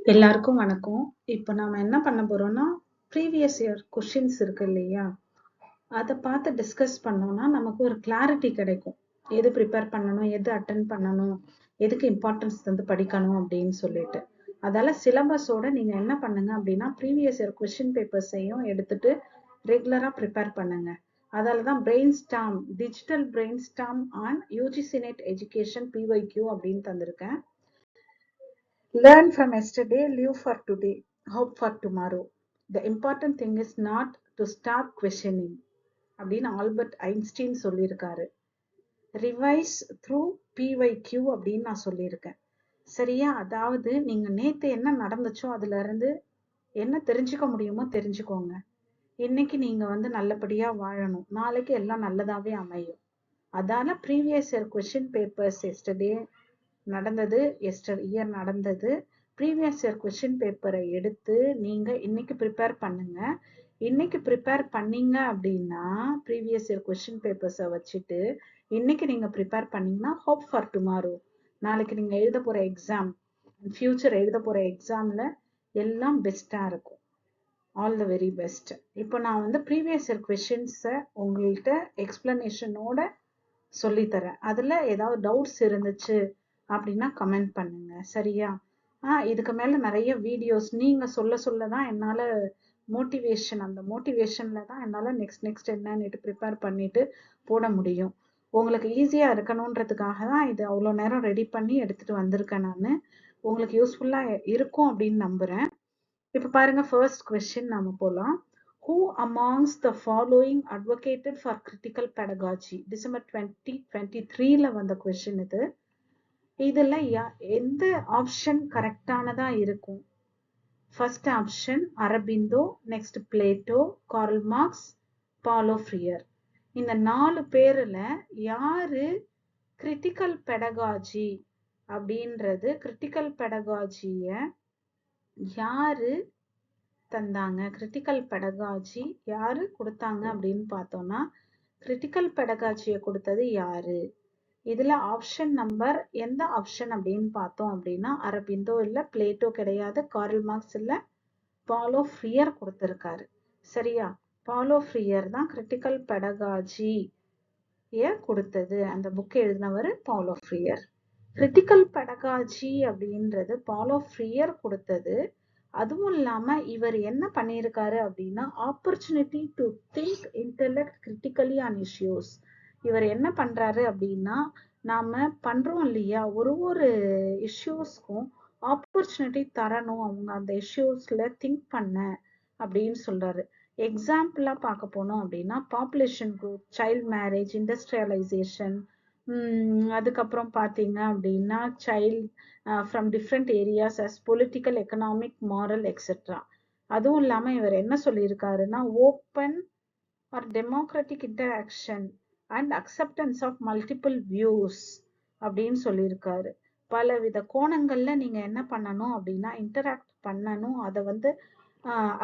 எல்லாருக்கும் வணக்கம். இப்ப நாம என்ன பண்ண போறோம்னா, ப்ரீவியஸ் இயர் கொஸ்டின்ஸ் இருக்கு இல்லையா? அத பார்த்து டிஸ்கஸ் பண்ணோம்னா நமக்கு ஒரு கிளாரிட்டி கிடைக்கும். எது ப்ரிப்பேர் பண்ணணும், எது அட்டெண்ட் பண்ணணும், எதுக்கு இம்பார்ட்டன்ஸ் தந்து படிக்கணும் அப்படின்னு சொல்லிட்டு. அதால சிலபஸோட நீங்க என்ன பண்ணுங்க அப்படின்னா, ப்ரீவியஸ் இயர் கொஸ்டின் பேப்பர்ஸையும் எடுத்துட்டு ரெகுலரா ப்ரிப்பேர் பண்ணுங்க. அதால தான் brain storm, digital brain storm on UGC net education PYQ அப்படின்னு தந்திருக்கேன். Learn from yesterday, live for today, hope for tomorrow. The important thing is not to stop questioning. அப்படின்னு Albert Einstein சொல்லியிருக்காரு. Revise through PYQ அப்படின்னு நான் சொல்லியிருக்கேன். சரியா? அதாவது நீங்க நேத்து என்ன நடந்துச்சோ அதுல இருந்து என்ன தெரிஞ்சுக்க முடியுமோ தெரிஞ்சுக்கோங்க. இன்னைக்கு நீங்க நல்லபடியா வாழணும். நாளைக்கு எல்லாம் நல்லதாவே அமையும். அதால previous year question papers yesterday நடந்தது, இயர் நடந்தது. ப்ரீவியஸ் இயர் கொஸ்டின் பேப்பரை எடுத்து நீங்க இன்னைக்கு ப்ரிப்பேர் பண்ணுங்க. இன்னைக்கு ப்ரிப்பேர் பண்ணீங்க அப்படின்னா ப்ரீவியஸ் இயர் கொஸ்டின் பேப்பர்ஸை வச்சுட்டு இன்னைக்கு நீங்க ப்ரிப்பேர் பண்ணீங்கன்னா ஹோப் ஃபார் டுமாரோ. நாளைக்கு நீங்க எழுத போற எக்ஸாம், ஃபியூச்சர் எழுத போற எக்ஸாம்ல எல்லாம் பெஸ்டா இருக்கும். All the very best. இப்போ நான் ப்ரீவியஸ் இயர் கொஸ்டின்ஸை உங்கள்கிட்ட எக்ஸ்பிளனேஷனோட சொல்லித்தரேன். அதுல ஏதாவது டவுட்ஸ் இருந்துச்சு அப்படின்னா கமெண்ட் பண்ணுங்க. சரியா? இதுக்கு மேல நிறைய வீடியோஸ் நீங்க சொல்ல சொல்லதான் என்னால மோட்டிவேஷன், அந்த மோட்டிவேஷன்ல தான் என்னால நெக்ஸ்ட் என்னன்னு ப்ரிப்பேர் பண்ணிட்டு போட முடியும். உங்களுக்கு ஈஸியா இருக்கணும்ன்றதுக்காக தான் இது அவ்வளோ நேரம் ரெடி பண்ணி எடுத்துட்டு வந்திருக்கேன் நான். உங்களுக்கு யூஸ்ஃபுல்லா இருக்கும் அப்படின்னு நம்புறேன். இப்ப பாருங்க, ஃபர்ஸ்ட் கொஸ்டின் நாம போலாம். Who amongst the following advocated for critical pedagogy? December 2023ல வந்த கொஸ்டின் இது. இதுல எந்த ஆப்ஷன் கரெக்டானதா இருக்கும்? First option Aurobindo, next Plato, Karl Marx, Paulo Freire. இந்த 4 பேர்ல யாரு கிரிட்டிக்கல் பெடகாஜி அப்படின்றது, கிரிட்டிக்கல் பெடகாஜிய யாரு தந்தாங்க, கிரிட்டிக்கல் பெடகாஜி யாரு கொடுத்தாங்க அப்படின்னு பார்த்தோம்னா, கிரிட்டிக்கல் பெடகாஜியை கொடுத்தது யாரு? இதுல ஆப்ஷன் நம்பர் எந்த ஆப்ஷன் அப்படின்னு பார்த்தோம் அப்படின்னா, அரபிந்தோ இல்ல, பிளேட்டோ கிடையாது, கார்ல் மார்க்ஸ் இல்ல, பாலோ ஃப்ரியர் கொடுத்திருக்காரு. சரியா? பாலோ ஃப்ரியர் தான் கிரிட்டிக்கல் பெடகாஜி கொடுத்தது. அந்த புக் எழுதினவர் பாலோ ஃப்ரியர். கிரிட்டிக்கல் பெடகாஜி அப்படின்றது பாலோ ஃப்ரியர் கொடுத்தது. அதுவும் இல்லாம இவர் என்ன பண்ணியிருக்காரு அப்படின்னா, opportunity to think intellect critically on issues. இவர் என்ன பண்றாரு அப்படின்னா, நாம பண்றோம் இல்லையா, ஒரு இஷ்யூஸ்க்கும் ஆப்பர்ச்சுனிட்டி தரணும், அவங்க அந்த இஷ்யூஸ்ல திங்க் பண்ண அப்படின்னு சொல்றாரு. எக்ஸாம்பிளா பார்க்க போனோம் அப்படின்னா, population growth, child marriage, industrialisation, அதுக்கப்புறம் பார்த்தீங்க அப்படின்னா child from different areas as political, economic, moral etcetera. அதுவும் இல்லாம இவர் என்ன சொல்லியிருக்காருன்னா, open or democratic interaction and acceptance of multiple views அப்படின்னு சொல்லியிருக்காரு. பலவித கோணங்கள்ல நீங்க என்ன பண்ணணும் அப்படின்னா இன்டராக்ட் பண்ணணும், அதை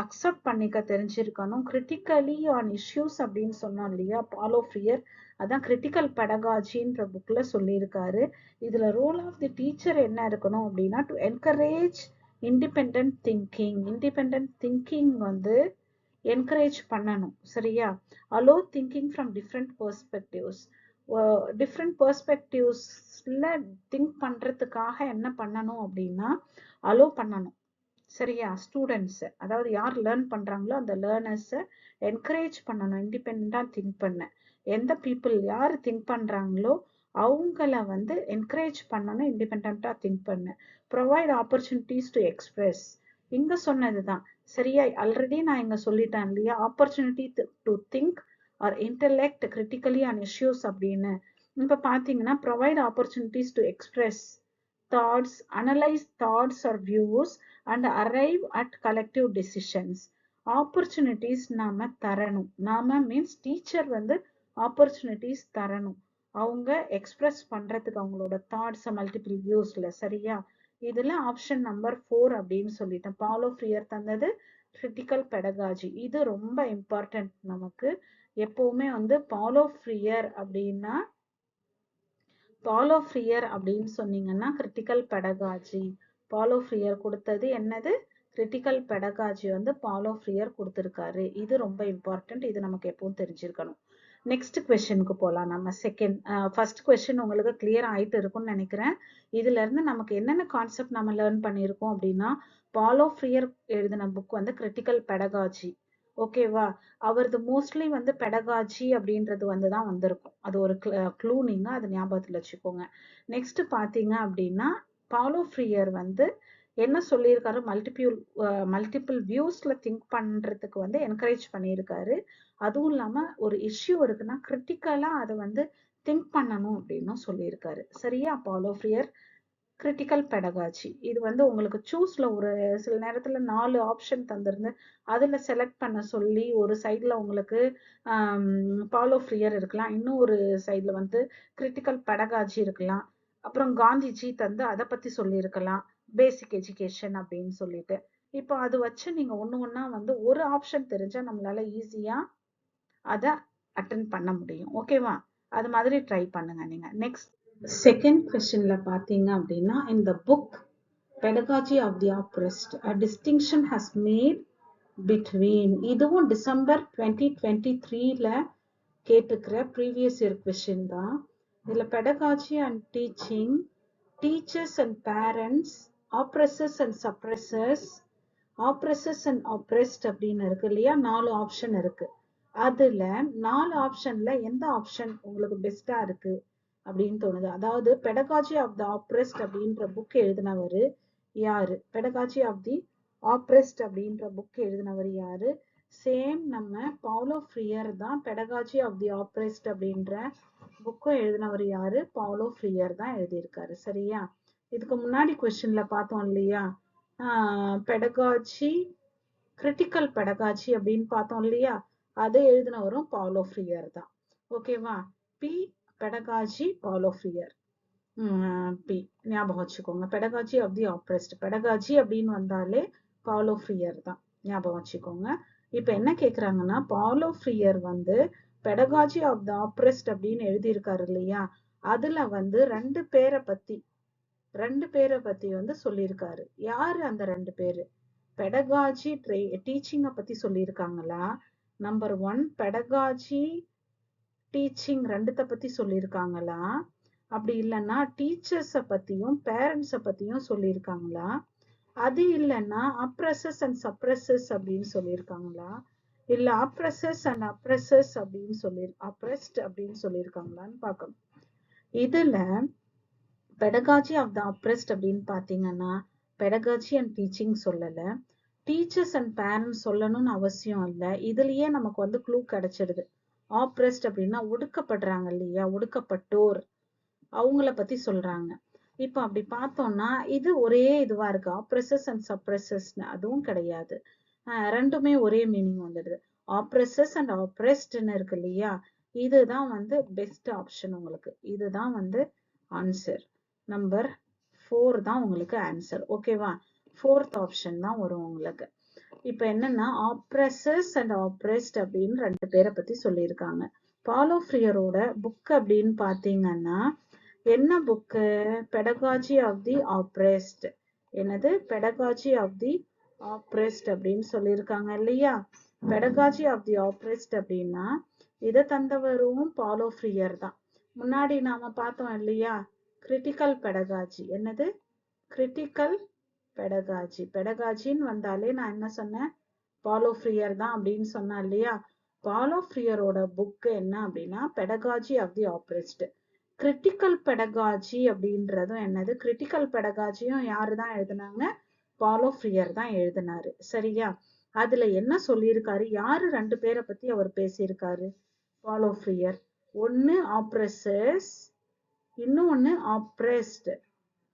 அக்செப்ட் பண்ணிக்க தெரிஞ்சிருக்கணும். கிரிட்டிக்கலி ஆன் இஷ்யூஸ் அப்படின்னு சொன்னோம் இல்லையா, பாலோ ஃப்ரியர் அதான் கிரிட்டிக்கல் பெடகாஜின்ற புக்ல சொல்லியிருக்காரு. இதுல ரோல் ஆஃப் தி டீச்சர் என்ன இருக்கணும் அப்படின்னா, to encourage independent thinking. Independent thinking encourage பண்ணணும். சரியா? Allow thinking from different perspectives. Different பெர்ஸ்பெக்டிவ்ஸ்ல திங்க் பண்றதுக்காக என்ன பண்ணணும் அப்படின்னா அலோ பண்ணணும். சரியா? ஸ்டூடெண்ட்ஸ், அதாவது யார் லேர்ன் பண்றாங்களோ அந்த லேர்னர்ஸை என்கரேஜ் பண்ணணும் இண்டிபெண்டா திங்க் பண்ண. எந்த பீப்புள் யார் திங்க் பண்றாங்களோ அவங்கள என்கரேஜ் பண்ணணும் இண்டிபெண்டா திங்க் பண்ண. Provide opportunities to express. இங்க சொன்னதுதான். சரியா? ஆல்ரெடி நான் இங்க சொல்லிட்டேன் இல்லையா, opportunity to think or intellect critically on issues அப்படின்னு. இப்ப பாத்தீங்கன்னா, provide opportunities to express thoughts, analyze thoughts or views and arrive at collective decisions. Opportunities நாம தரணும். நாம மீன்ஸ் டீச்சர் ஆப்பர்ச்சுனிட்டிஸ் தரணும், அவங்க எக்ஸ்பிரஸ் பண்றதுக்கு அவங்களோட தாட்ஸ் மல்டிபிள் வியூஸ்ல. சரியா? இதுல ஆப்ஷன் நம்பர் 4 அப்படின்னு சொல்லிட்டேன். பாலோ ஃப்ரியர் தந்தது கிரிட்டிக்கல் பெடகாஜி. இது ரொம்ப இம்பார்ட்டன்ட் நமக்கு. எப்பவுமே பாலோ ஃப்ரியர் அப்படின்னா, பாலோ ஃப்ரியர் அப்படின்னு சொன்னீங்கன்னா கிரிட்டிக்கல் பெடகாஜி பாலோ ஃப்ரீயர் கொடுத்தது என்னது, கிரிட்டிக்கல் பெடகாஜி வந்து பாலோ ஃப்ரீயர் கொடுத்திருக்காரு. இது ரொம்ப இம்பார்ட்டன்ட், இது நமக்கு எப்பவும் தெரிஞ்சிருக்கணும். நெக்ஸ்ட் கொஸ்டினுக்கு போகலாம். நம்ம ஃபர்ஸ்ட் கொஸ்டின் உங்களுக்கு கிளியர் ஆயிட்டு இருக்கும்னு நினைக்கிறேன். இதுல இருந்து நமக்கு என்னென்ன கான்செப்ட் நம்ம லேர்ன் பண்ணியிருக்கோம் அப்படின்னா, பாலோ ஃப்ரீயர் எழுதின புக் வந்து கிரிட்டிக்கல் பெடகாஜி. ஓகேவா, அவரது மோஸ்ட்லி வந்து பெடகாஜி அப்படின்றது வந்து தான் வந்திருக்கும். அது ஒரு க்ளூ, நீங்க அது ஞாபகத்துல வச்சுக்கோங்க. நெக்ஸ்ட் பாத்தீங்க அப்படின்னா, பாலோ ஃப்ரீயர் வந்து என்ன சொல்லியிருக்காரு, மல்டிபிள் வியூஸ்ல திங்க் பண்றதுக்கு வந்து என்கரேஜ் பண்ணியிருக்காரு. அதுவும் இல்லாம ஒரு இஷ்யூ இருக்குன்னா கிரிட்டிக்கலா அதை வந்து திங்க் பண்ணணும் அப்படின்னு சொல்லியிருக்காரு. சரியா, பாலோ ஃப்ரீயர் கிரிட்டிக்கல் பெடகாஜி. இது வந்து உங்களுக்கு சூஸ்ல ஒரு சில நேரத்துல 4 ஆப்ஷன் தந்திருந்து அதுல செலக்ட் பண்ண சொல்லி, ஒரு சைட்ல உங்களுக்கு பாலோ ஃப்ரீயர் இருக்கலாம், இன்னும் ஒரு சைட்ல வந்து கிரிட்டிக்கல் பெடகாஜி இருக்கலாம், அப்புறம் காந்திஜி தந்து அதை பத்தி சொல்லியிருக்கலாம், பேசிக் எஜுகேஷன் அப்படின்னு சொல்லிட்டு. இப்போ அது வச்சு நீங்க ஒண்ணா வந்து ஒரு ஆப்ஷன் தெரிஞ்சா நம்மளால ஈஸியா அதை அட்டென்ட் பண்ண முடியும். ஓகேவா, அது மாதிரி ட்ரை பண்ணுங்க நீங்க. நெக்ஸ்ட் செகண்ட் கொஸ்டின்ல பாத்தீங்க அப்படின்னா, in the book pedagogy of the oppressed a distinction has made between, இதுவும் டிசம்பர் 2023ல கேட்டுக்கிற ப்ரீவியஸ் இயர் கொஸ்டின் தான். இதுல pedagogy and teaching, teachers and parents, oppressors and suppressors, oppressors and oppressed அப்படின்னு இருக்கு இல்லையா, 4 ஆப்ஷன் இருக்கு. அதுல 4 ஆப்ஷன்ல எந்த ஆப்ஷன் உங்களுக்கு பெஸ்டா இருக்கு அப்படின்னு தோணுது? அதாவது பெடகாஜி ஆஃப் தி ஆப்ரெஸ்ட் அப்படின்ற புக் எழுதினவர் யாரு? பெடகாஜி ஆஃப் தி ஆப்ரெஸ்ட் அப்படின்ற புக் எழுதினவர் யாரு? சேம் நம்ம பாலோ ஃப்ரீயர் தான் பெடகாஜி ஆஃப் தி ஆப்ரெஸ்ட் அப்படின்ற புக்கும் எழுதினவர் யாரு? பாலோ ஃப்ரீயர் தான் எழுதியிருக்காரு. சரியா, இதுக்கு முன்னாடி கொஸ்டின்ல பார்த்தோம் இல்லையா, பெடகாஜி கிரிட்டிக்கல் பெடகாஜி அப்படின்னு பார்த்தோம் இல்லையா, அதை எழுதினவரும் பாலோ ஃப்ரீயர் தான். ஓகேவா, பி பெடகாஜி பாலோ ஃப்ரீயர், பி ஞாபகம் வச்சுக்கோங்க. பெடகாஜி ஆஃப் தி ஆப்ரெஸ்ட், பெடகாஜி அப்படின்னு வந்தாலே பாலோ ஃப்ரீயர் தான், ஞாபகம் வச்சுக்கோங்க. இப்ப என்ன கேக்குறாங்கன்னா, பாலோ ஃப்ரீயர் வந்து பெடகாஜி ஆஃப் தி ஆப்ரெஸ்ட் அப்படின்னு எழுதியிருக்காரு இல்லையா, அதுல வந்து ரெண்டு பேரை பத்தி வந்து சொல்லியிருக்காரு. யாரு அந்த ரெண்டு பேரு? பெடகாஜி டீச்சிங்க பத்தி சொல்லியிருக்காங்களா? நம்பர் 1 பெடகாஜி டீச்சிங் ரெண்டுத்த பத்தி சொல்லியிருக்காங்களா? அப்படி இல்லைன்னா டீச்சர்ஸ பத்தியும் பேரண்ட்ஸ பத்தியும் சொல்லியிருக்காங்களா? அது இல்லைன்னா அப்ரெசஸ் அண்ட் சப்ரெசஸ் அப்படின்னு சொல்லியிருக்காங்களா? இல்ல அப்ரெசஸ் அண்ட் அப்ரெசஸ் அப்படின்னு அப்ரெஸ்ட் அப்படின்னு சொல்லியிருக்காங்களான்னு பார்க்கணும். இதுல பெடகாஜி ஆஃப் த அப்ரெஸ்ட் அப்படின்னு பாத்தீங்கன்னா பெடகாஜி அண்ட் டீச்சிங் சொல்லல, டீச்சர்ஸ் அண்ட் பேரண்ட்ஸ் சொல்லணும்னு அவசியம் இல்லை. இதுலயே நமக்கு வந்து க்ளூ கிடைச்சிடுது. ஆப்ரெஸ்ட் அப்படின்னா ஒடுக்கப்படுறாங்க இல்லையா, ஒடுக்கப்பட்டோர், அவங்கள பத்தி சொல்றாங்க. இப்ப அப்படி பார்த்தோம்னா இது ஒரே இதுவா இருக்கு, ஆப்ரெசஸ் அண்ட் சப்ரெசஸ்னு. அதுவும் கிடையாது, ரெண்டுமே ஒரே மீனிங் வந்துடுது. ஆப்ரெசஸ் அண்ட் ஆப்ரெஸ்ட்னு இருக்கு இல்லையா, இதுதான் வந்து பெஸ்ட் ஆப்ஷன் உங்களுக்கு. இதுதான் வந்து ஆன்சர். நம்பர் 4 தான் உங்களுக்கு ஆன்சர். ஓகேவா, 4th ஆப்ஷன் தான் வரும் உங்களுக்கு. இப்ப என்னன்னா ஆப்ரெசஸ் அண்ட் ஆப்ரெஸ்ட் அப்படின்னு ரெண்டு பேரை பத்தி சொல்லியிருக்காங்க. பாலோ ஃப்ரீயரோட புக் அப்படின்னு பாத்தீங்கன்னா என்ன book? Pedagogy of the oppressed. என்னது? பெடகாஜி ஆஃப் தி ஆப்ரெஸ்ட் அப்படின்னு சொல்லியிருக்காங்க இல்லையா. பெடகாஜி ஆஃப் தி ஆப்ரெஸ்ட் அப்படின்னா இதை தந்தவரும் பாலோ ஃப்ரீயர் தான். முன்னாடி நாம பார்த்தோம் இல்லையா, கிரிட்டிக்கல் பெடகாஜி. என்னது? Critical pedagogy. பெடகாஜின்னு வந்தாலே நான் என்ன சொன்னேன், பாலோ ஃப்ரீயர் தான் அப்படின்னு சொன்னேன் இல்லையா. பாலோ ஃப்ரீயரோட புக் என்ன அப்படின்னா pedagogy of the oppressed. Critical pedagogy அப்படின்றதும் என்னது, கிரிட்டிக்கல் பெடகாஜியும் யாரு தான் எழுதினாங்க? பாலோ ஃப்ரீயர் தான் எழுதினாரு. சரியா, அதுல என்ன சொல்லியிருக்காரு, யாரு ரெண்டு பேரை பத்தி அவர் பேசியிருக்காரு பாலோ ஃப்ரீயர்? ஒன்னு ஆப்ரெசஸ், இன்னொன்னு ஆப்ரெஸ்ட்.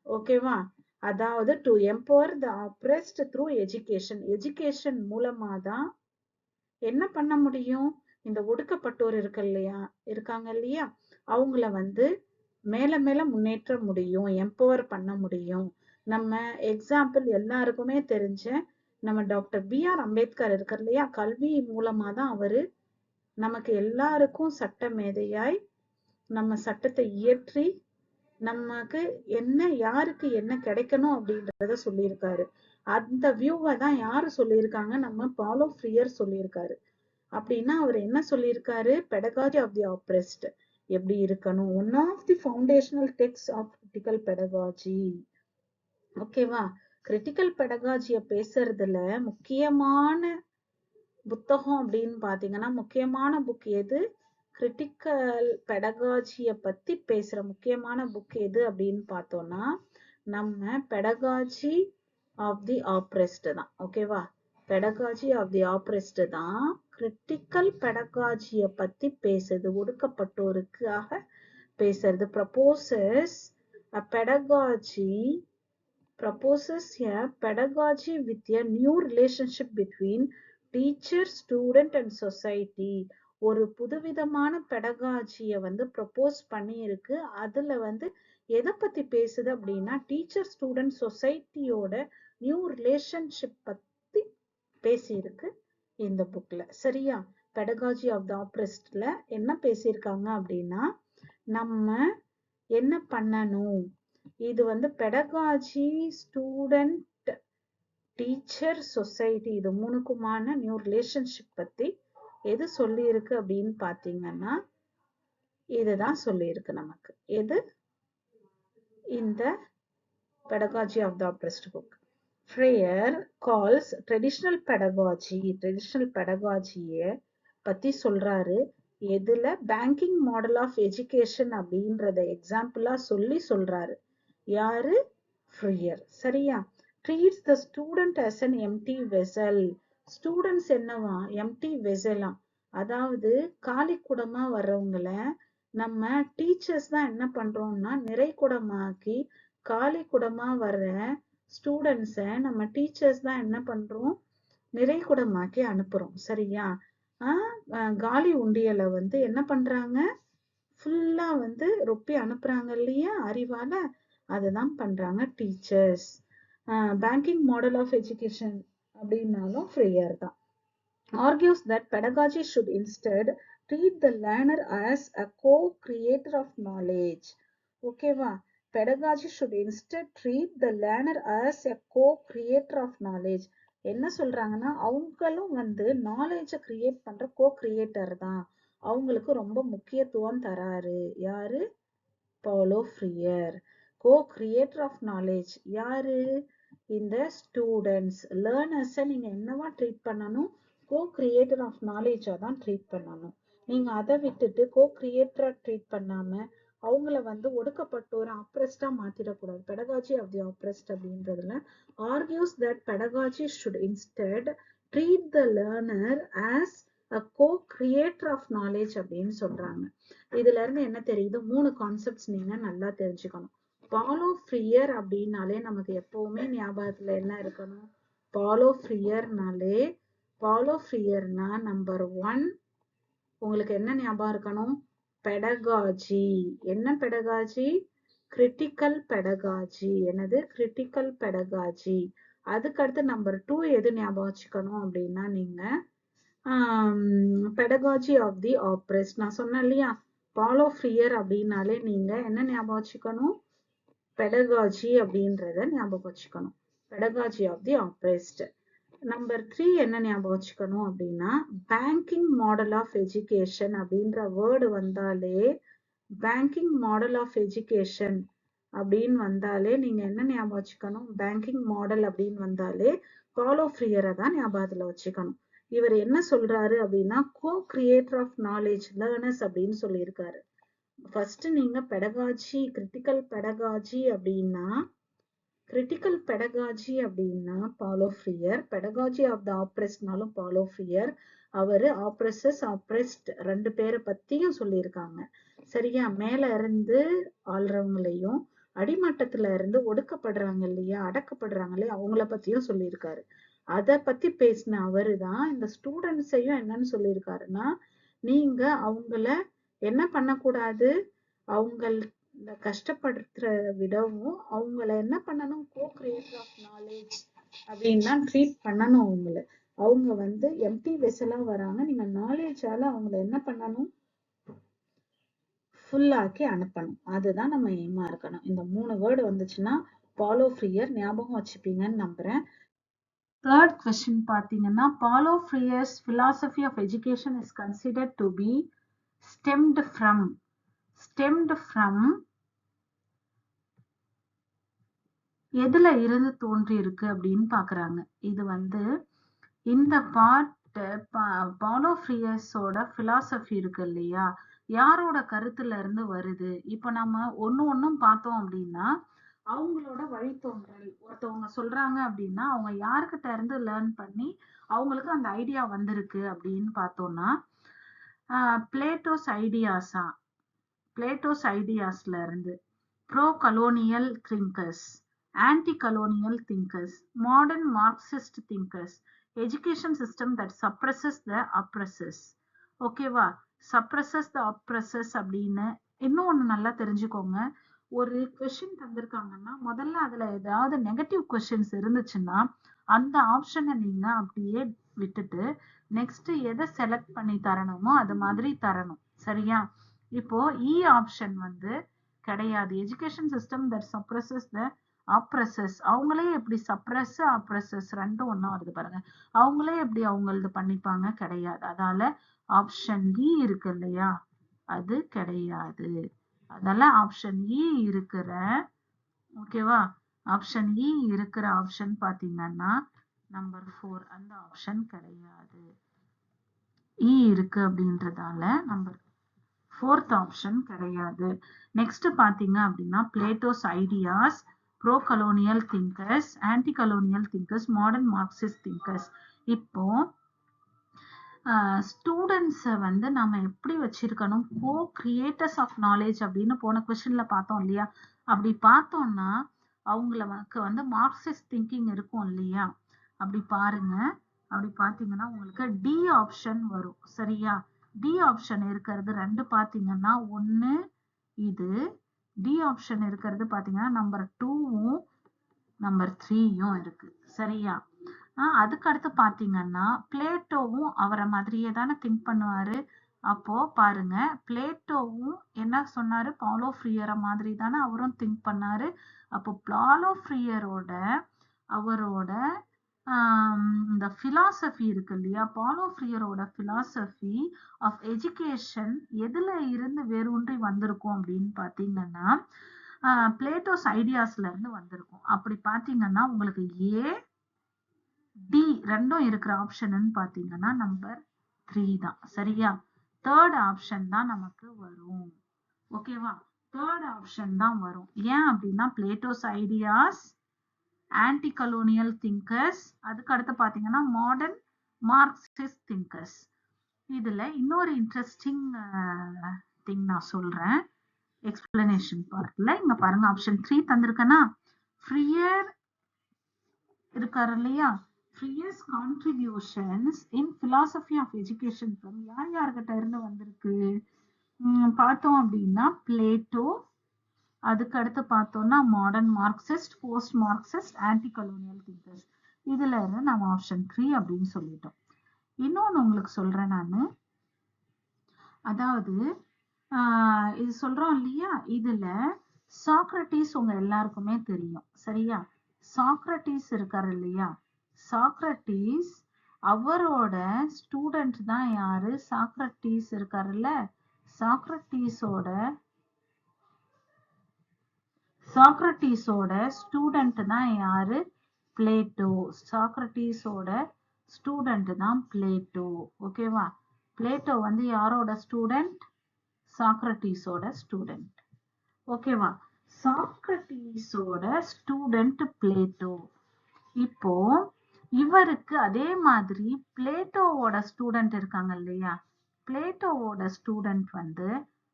ஓகேவா, அதாவது to empower the oppressed through education. Education மூலமா தான் என்ன பண்ண முடியும், இந்த ஒடுக்கப்பட்டோர் இருக்காங்க இல்லையா, அவங்கள வந்து மேல மேல முன்னேற்ற முடியும், எம்பவர் பண்ண முடியும். நம்ம எக்ஸாம்பிள் எல்லாருக்குமே தெரிஞ்ச நம்ம டாக்டர் B.R. அம்பேத்கர் இருக்கார் இல்லையா, கல்வி மூலமா தான் அவரு நமக்கு எல்லாருக்கும் சட்ட மேதையாய் நம்ம சட்டத்தை இயற்றி நமக்கு என்ன யாருக்கு என்ன கிடைக்கணும் அப்படின்றத சொல்லியிருக்காரு. அந்த வியூவை தான் யாரு சொல்லியிருக்காங்க, நம்ம பாலோ ஃப்ரியர் சொல்லியிருக்காரு. அப்படின்னா அவர் என்ன சொல்லியிருக்காரு, பெடகாஜி ஆஃப் தி ஆப்ரெஸ்ட் எப்படி இருக்கணும், one of the foundational text of critical pedagogy. ஓகேவா? கிரிட்டிக்கல் பெடகாஜிய பேசுறதுல முக்கியமான புத்தகம் அப்படின்னு பாத்தீங்கன்னா, முக்கியமான புக் எது, கிரிட்டிக்கல் பெடகாஜிய பத்தி பேசுற முக்கியமான புக் எது அப்படின்னு பார்த்தோம்னா, நம்ம பெடகாஜி ஆஃப் தி ஆப்ரெஸ்ட் தான். ஓகேவா? பெடகாஜி ஆஃப் தி ஆப்ரெஸ்ட் தான் கிரிட்டிக்கல் பெடகாஜிய பத்தி பேசுது, ஒடுக்கப்பட்டோருக்காக பேசுறது. Proposes a pedagogy with a new relationship between teacher, student and society. ஒரு புதுவிதமான பெடகாஜிய வந்து ப்ரப்போஸ் பண்ணியிருக்கு. அதுல வந்து எதை பத்தி பேசுது அப்படின்னா, டீச்சர் ஸ்டூடெண்ட் சொசைட்டியோட நியூ ரிலேஷன்ஷிப் பத்தி பேசியிருக்கு இந்த புக்ல. சரியா? பெடகாஜி ஆஃப் த ஆப்ரெஸ்ட்ல என்ன பேசியிருக்காங்க அப்படின்னா, நம்ம என்ன பண்ணணும், இது வந்து பெடகாஜி, ஸ்டூடெண்ட், டீச்சர், சொசைட்டி, இது மூணுக்குமான நியூ ரிலேஷன்ஷிப் பத்தி எது சொல்லி இருக்கு அப்படின்னு பாத்தீங்கன்னா, இதுதான் சொல்லி இருக்கு நமக்கு. எது? இந்த pedagogy of the oppressed book. Freire calls traditional pedagogy பத்தி சொல்றாரு. எதுல? பேங்கிங் மாடல் ஆஃப் எஜுகேஷன் அப்படின்றத எக்ஸாம்பிளா சொல்லி சொல்றாரு. யாரு? ஃப்ரியர். சரியா? treats the student as an empty vessel. Students என்னவா? எம்டி வெசலா. அதாவது காலி குடமா வர்றவங்கள நம்ம டீச்சர்ஸ் தான் என்ன பண்றோம்னா நிறை குடமாக்கி, காலி குடமா வர்ற ஸ்டூடெண்ட்ஸ நம்ம டீச்சர்ஸ் தான் என்ன பண்றோம், நிறை குடமாக்கி அனுப்புறோம். சரியா? காலி உண்டியலை வந்து என்ன பண்றாங்க, ஃபுல்லா வந்து ரொப்பி அனுப்புறாங்க இல்லையா அறிவால, அதுதான் பண்றாங்க teachers. Banking model of education அப்படின்னாலும் ஃப்ரீயர் தான். argues that pedagogy should instead treat the learner as a co-creator of knowledge. ஓகேவா? pedagogy should instead treat the learner as a co-creator of knowledge. என்ன சொல்றாங்கன்னா, அவங்களும் வந்து நாலேஜை கிரியேட் பண்ற கோ-கிரியேட்டர் தான், அவங்களுக்கு ரொம்ப முக்கியத்துவம் தராரு. யாரு? பாலோ ஃப்ரியர். கோ-கிரியேட்டர் ஆஃப் நாலேஜ் யாரு? இந்த ஸ்டூடெண்ட்ஸ், லேர்னர்ஸை நீங்க என்னவா ட்ரீட் பண்ணணும், co-creator of knowledge தான் ட்ரீட் பண்ணணும். நீங்க அதை விட்டுட்டு co-creator ட்ரீட் பண்ணாம அவங்கள வந்து ஒடுக்கப்பட்டோர் ஆப்ரெஸ்டா மாத்திடக்கூடாது. pedagogy of the oppressed அப்படின்றதுல argues that pedagogy should instead treat the learner as a co-creator of knowledge அப்படின்னு சொல்றாங்க. இதுல இருந்து என்ன தெரியுது, 3 கான்செப்ட்ஸ் நீங்க நல்லா தெரிஞ்சுக்கணும். பாலோ ஃப்ரியர் அப்படின்னாலே நமக்கு எப்பவுமே ஞாபகத்துல என்ன இருக்கணும், பாலோ ஃப்ரியர்னாலே, பாலோ ஃப்ரியர்னா நம்பர் 1 உங்களுக்கு என்ன ஞாபகம் இருக்கணும், பெடகாஜி. என்ன பெடகாஜி? Critical pedagogy. என்னது? Critical pedagogy. அதுக்கடுத்து நம்பர் 2 எது ஞாபகம் வச்சுக்கணும் அப்படின்னா, நீங்க பெடகாஜி ஆஃப் தி ஆப்ரெஸ்ட். நான் சொன்னேன் இல்லையா, பாலோ ஃப்ரியர் அப்படின்னாலே நீங்க என்ன ஞாபகம் வச்சுக்கணும், பெடகாஜி அப்படின்றத ஞாபகம் வச்சுக்கணும். Pedagogy of the oppressed. Number 3 என்ன ஞாபகம் வச்சுக்கணும் அப்படின்னா, பேங்கிங் மாடல் ஆஃப் எஜுகேஷன் அப்படின்ற வேர்டு வந்தாலே, பேங்கிங் மாடல் ஆஃப் எஜுகேஷன் அப்படின்னு வந்தாலே நீங்க என்ன ஞாபகம் வச்சுக்கணும், பேங்கிங் மாடல் அப்படின்னு வந்தாலே பாலோ ஃப்ரியரை தான் ஞாபகத்துல வச்சுக்கணும். இவர் என்ன சொல்றாரு அப்படின்னா, கோ கிரியேட்டர் ஆஃப் நாலேஜ் லேர்னர்ஸ் அப்படின்னு சொல்லியிருக்காரு. ஃபர்ஸ்ட் நீங்க பெடகாஜி, கிரிட்டிக்கல் பெடகாஜி அப்படின்னா, கிரிட்டிக்கல் பெடகாஜி அப்படின்னா பாலோ ஃப்ரியர், பெடகாஜி ஆஃப் த ஆப்ரெஸ்ட்னாலும் பாலோ ஃப்ரியர். அவரு ஆப்ரெசஸ், ஆப்ரெஸ்ட் ரெண்டு பேரை பத்தியும் சொல்லியிருக்காங்க. சரியா? மேல இருந்து ஆள்றவங்களையும் அடிமட்டத்துல இருந்து ஒடுக்கப்படுறாங்க இல்லையா, அடக்கப்படுறாங்க இல்லையா, அவங்கள பத்தியும் சொல்லியிருக்காரு. அத பத்தி பேசின அவரு தான் இந்த ஸ்டூடெண்ட்ஸையும் என்னன்னு சொல்லியிருக்காருன்னா, நீங்க அவங்கள என்ன பண்ணக்கூடாது, அவங்க கஷ்டப்படுத்துற விடவும் அவங்கள என்ன பண்ணணும், கோ கிரியேட்டர் ஆஃப் நாலேஜ் அப்படின்னு தான் ட்ரீட் பண்ணணும். அவங்க வந்து எம்டி வெசலா வராங்க, நீங்க நாலேஜால அவங்கள என்ன பண்ணணும், ஃபுல்லாக்கி அனுப்பணும். அதுதான் நம்ம எய்மா இருக்கணும். இந்த 3 வேர்டு வந்துச்சுன்னா பாலோ ஃப்ரீயர் ஞாபகம் வச்சுப்பீங்கன்னு நம்புறேன். தேர்ட் கொஸ்டின் பார்த்தீங்கன்னா, பாலோ ஃப்ரீயர்ஸ் philosophy of education is considered to be stemmed from எதுல இருந்து தோன்றி இருக்கு அப்படின்னு பாக்குறாங்க. இது வந்து இந்த பாலோ ஃப்ரீயர்ஸோட பிலாசபி இருக்கு இல்லையா, யாரோட கருத்துல இருந்து வருது. இப்ப நம்ம ஒண்ணும் பார்த்தோம் அப்படின்னா, அவங்களோட வழித்தோன்றல். ஒருத்தவங்க சொல்றாங்க அப்படின்னா அவங்க யாருக்கிட்ட இருந்து லேர்ன் பண்ணி அவங்களுக்கு அந்த ஐடியா வந்திருக்கு அப்படின்னு பார்த்தோம்னா, பிளேட்டோஸ் ஐடியாஸ்ல இருந்து, pro colonial thinkers, anti colonial thinkers, modern Marxist thinkers, education system that suppresses the oppresses. ஓகேவா? சப்ரஸஸ் த அப்ரஸஸ் அப்படின்னு இன்னொன்னு நல்லா தெரிஞ்சுக்கோங்க. ஒரு கொஸ்டின் தந்திருக்காங்கன்னா முதல்ல அதுல ஏதாவது நெகட்டிவ் கொஸ்டின்ஸ் இருந்துச்சுன்னா அந்த ஆப்ஷனை நீங்க அப்படியே விட்டுட்டு நெக்ஸ்ட் எதை செலக்ட் பண்ணி தரணுமோ அது மாதிரி தரணும். சரியா? இப்போ இ ஆப்ஷன் வந்து கிடையாது. Education system that suppresses the அப்ரஸஸ். அவங்களே எப்படி சப்ரஸ் அப்ரஸஸ் ரெண்டும் ஒண்ணா வருது பாருங்க. அவங்களே எப்படி அவங்களது பண்ணிப்பாங்க? கிடையாது. அதால ஆப்ஷன் இ இருக்கு இல்லையா, அது கிடையாது. அதனால ஆப்ஷன் இ இருக்கிற, ஓகேவா, ஆப்ஷன் இ இருக்கிற ஆப்ஷன் பாத்தீங்கன்னா நம்பர் 4, அந்த ஆப்ஷன் கிடையாது. இ இருக்கு அப்படின்றதால நம்பர் 4th ஆப்ஷன் கிடையாது. நெக்ஸ்ட் பாத்தீங்க அப்படின்னா Plato's ideas, pro colonial thinkers, anti colonial thinkers, modern Marxist thinkers. இப்போ ஸ்டூடெண்ட்ஸை வந்து நம்ம எப்படி வச்சிருக்கணும்? கோ கிரியேட்டர்ஸ் ஆஃப் நாலேஜ் அப்படின்னு போன கொஸ்டின்ல பார்த்தோம் இல்லையா. அப்படி பார்த்தோம்னா அவங்களுக்கு வந்து மார்க்சிஸ்ட் திங்கிங் இருக்கும் இல்லையா. அப்படி பாருங்க. அப்படி பார்த்தீங்கன்னா உங்களுக்கு டி ஆப்ஷன் வரும். சரியா? டி ஆப்ஷன் இருக்கிறது ரெண்டு பார்த்தீங்கன்னா, ஒன்று இது டி ஆப்ஷன் இருக்கிறது பார்த்தீங்கன்னா நம்பர் 2வும் நம்பர் 3யும் இருக்கு. சரியா? அதுக்கு அடுத்து பாத்தீங்கன்னா பிளேட்டோவும் அவரை மாதிரியே தானே திங்க் பண்ணுவாரு. அப்போ பாருங்க, பிளேட்டோவும் என்ன சொன்னாரு? பாலோ ஃப்ரீயரை மாதிரி தானே அவரும் திங்க் பண்ணாரு. அப்போ பாலோ ஃப்ரீயரோட அவரோட இந்த பிலாசபி இருக்கு இல்லையா, பாலோ ஃப்ரீயரோட பிலாசபி ஆஃப் எஜுகேஷன் எதுல இருந்து வேரூன்றி வந்திருக்கும் அப்படின்னு பாத்தீங்கன்னா பிளேட்டோஸ் ஐடியாஸ்ல இருந்து வந்திருக்கும். அப்படி பாத்தீங்கன்னா உங்களுக்கு ஏ டி ரெண்டும் இருக்கிற ஆப்ஷன் பாத்தீங்கன்னா நம்பர் 3 தான். சரியா? தேர்ட் ஆப்ஷன் தான் நமக்கு வரும். ஓகேவா? தேர்ட் ஆப்ஷன் தான் வரும். ஏன் அப்படின்னா Plato's ideas, anti colonial thinkers, அதுக்கு அடுத்து பாத்தீங்கன்னா மாடர்ன் மார்க்சிஸ்ட் திங்கர்ஸ். இதுல இன்னொரு இன்ட்ரெஸ்டிங் திங் நான் சொல்றேன் எக்ஸ்பிளனேஷன் பார்ட்ல. இங்க பாருங்க, ஆப்ஷன் 3 தந்திருக்கேன்னா, ஃப்ரீயர் இருக்காரு இல்லையா, Freer's contributions in philosophy of education from யார்கிட்ட இருந்து வந்திருக்கு பார்த்தோம் அப்படின்னா பிளேட்டோ, அதுக்கு அடுத்து பார்த்தோம்னா modern Marxist, post Marxist, anti colonial thinkers. இதுல இருந்து நம்ம ஆப்ஷன் 3 அப்படின்னு சொல்லிட்டோம். இன்னொன்னு உங்களுக்கு சொல்றேன் நானு. அதாவது இது சொல்றோம் இல்லையா, இதுல சாக்ரட்டிஸ் உங்க எல்லாருக்குமே தெரியும். சரியா? சாக்ரட்டிஸ் இருக்காரு இல்லையா, சாக்ரட்டிஸ் அவரோட ஸ்டூடெண்ட் தான் யாரு? சாக்ரட்டிஸ் இருக்காருல்ல, சாக்ரட்டிஸோட ஸ்டூடெண்ட் தான் யாரு? பிளேட்டோ. சாக்ரட்டிஸோட ஸ்டூடெண்ட் தான் பிளேட்டோ. ஓகேவா? பிளேட்டோ வந்து யாரோட ஸ்டூடெண்ட்? சாக்ரட்டிஸோட ஸ்டூடெண்ட். ஓகேவா? சாக்ரட்டிஸோட ஸ்டூடெண்ட் பிளேட்டோ. இப்போ இவருக்கு அதே மாதிரி பிளேட்டோவோட ஸ்டூடெண்ட் இருக்காங்க இல்லையா, பிளேட்டோவோட ஸ்டூடெண்ட் வந்து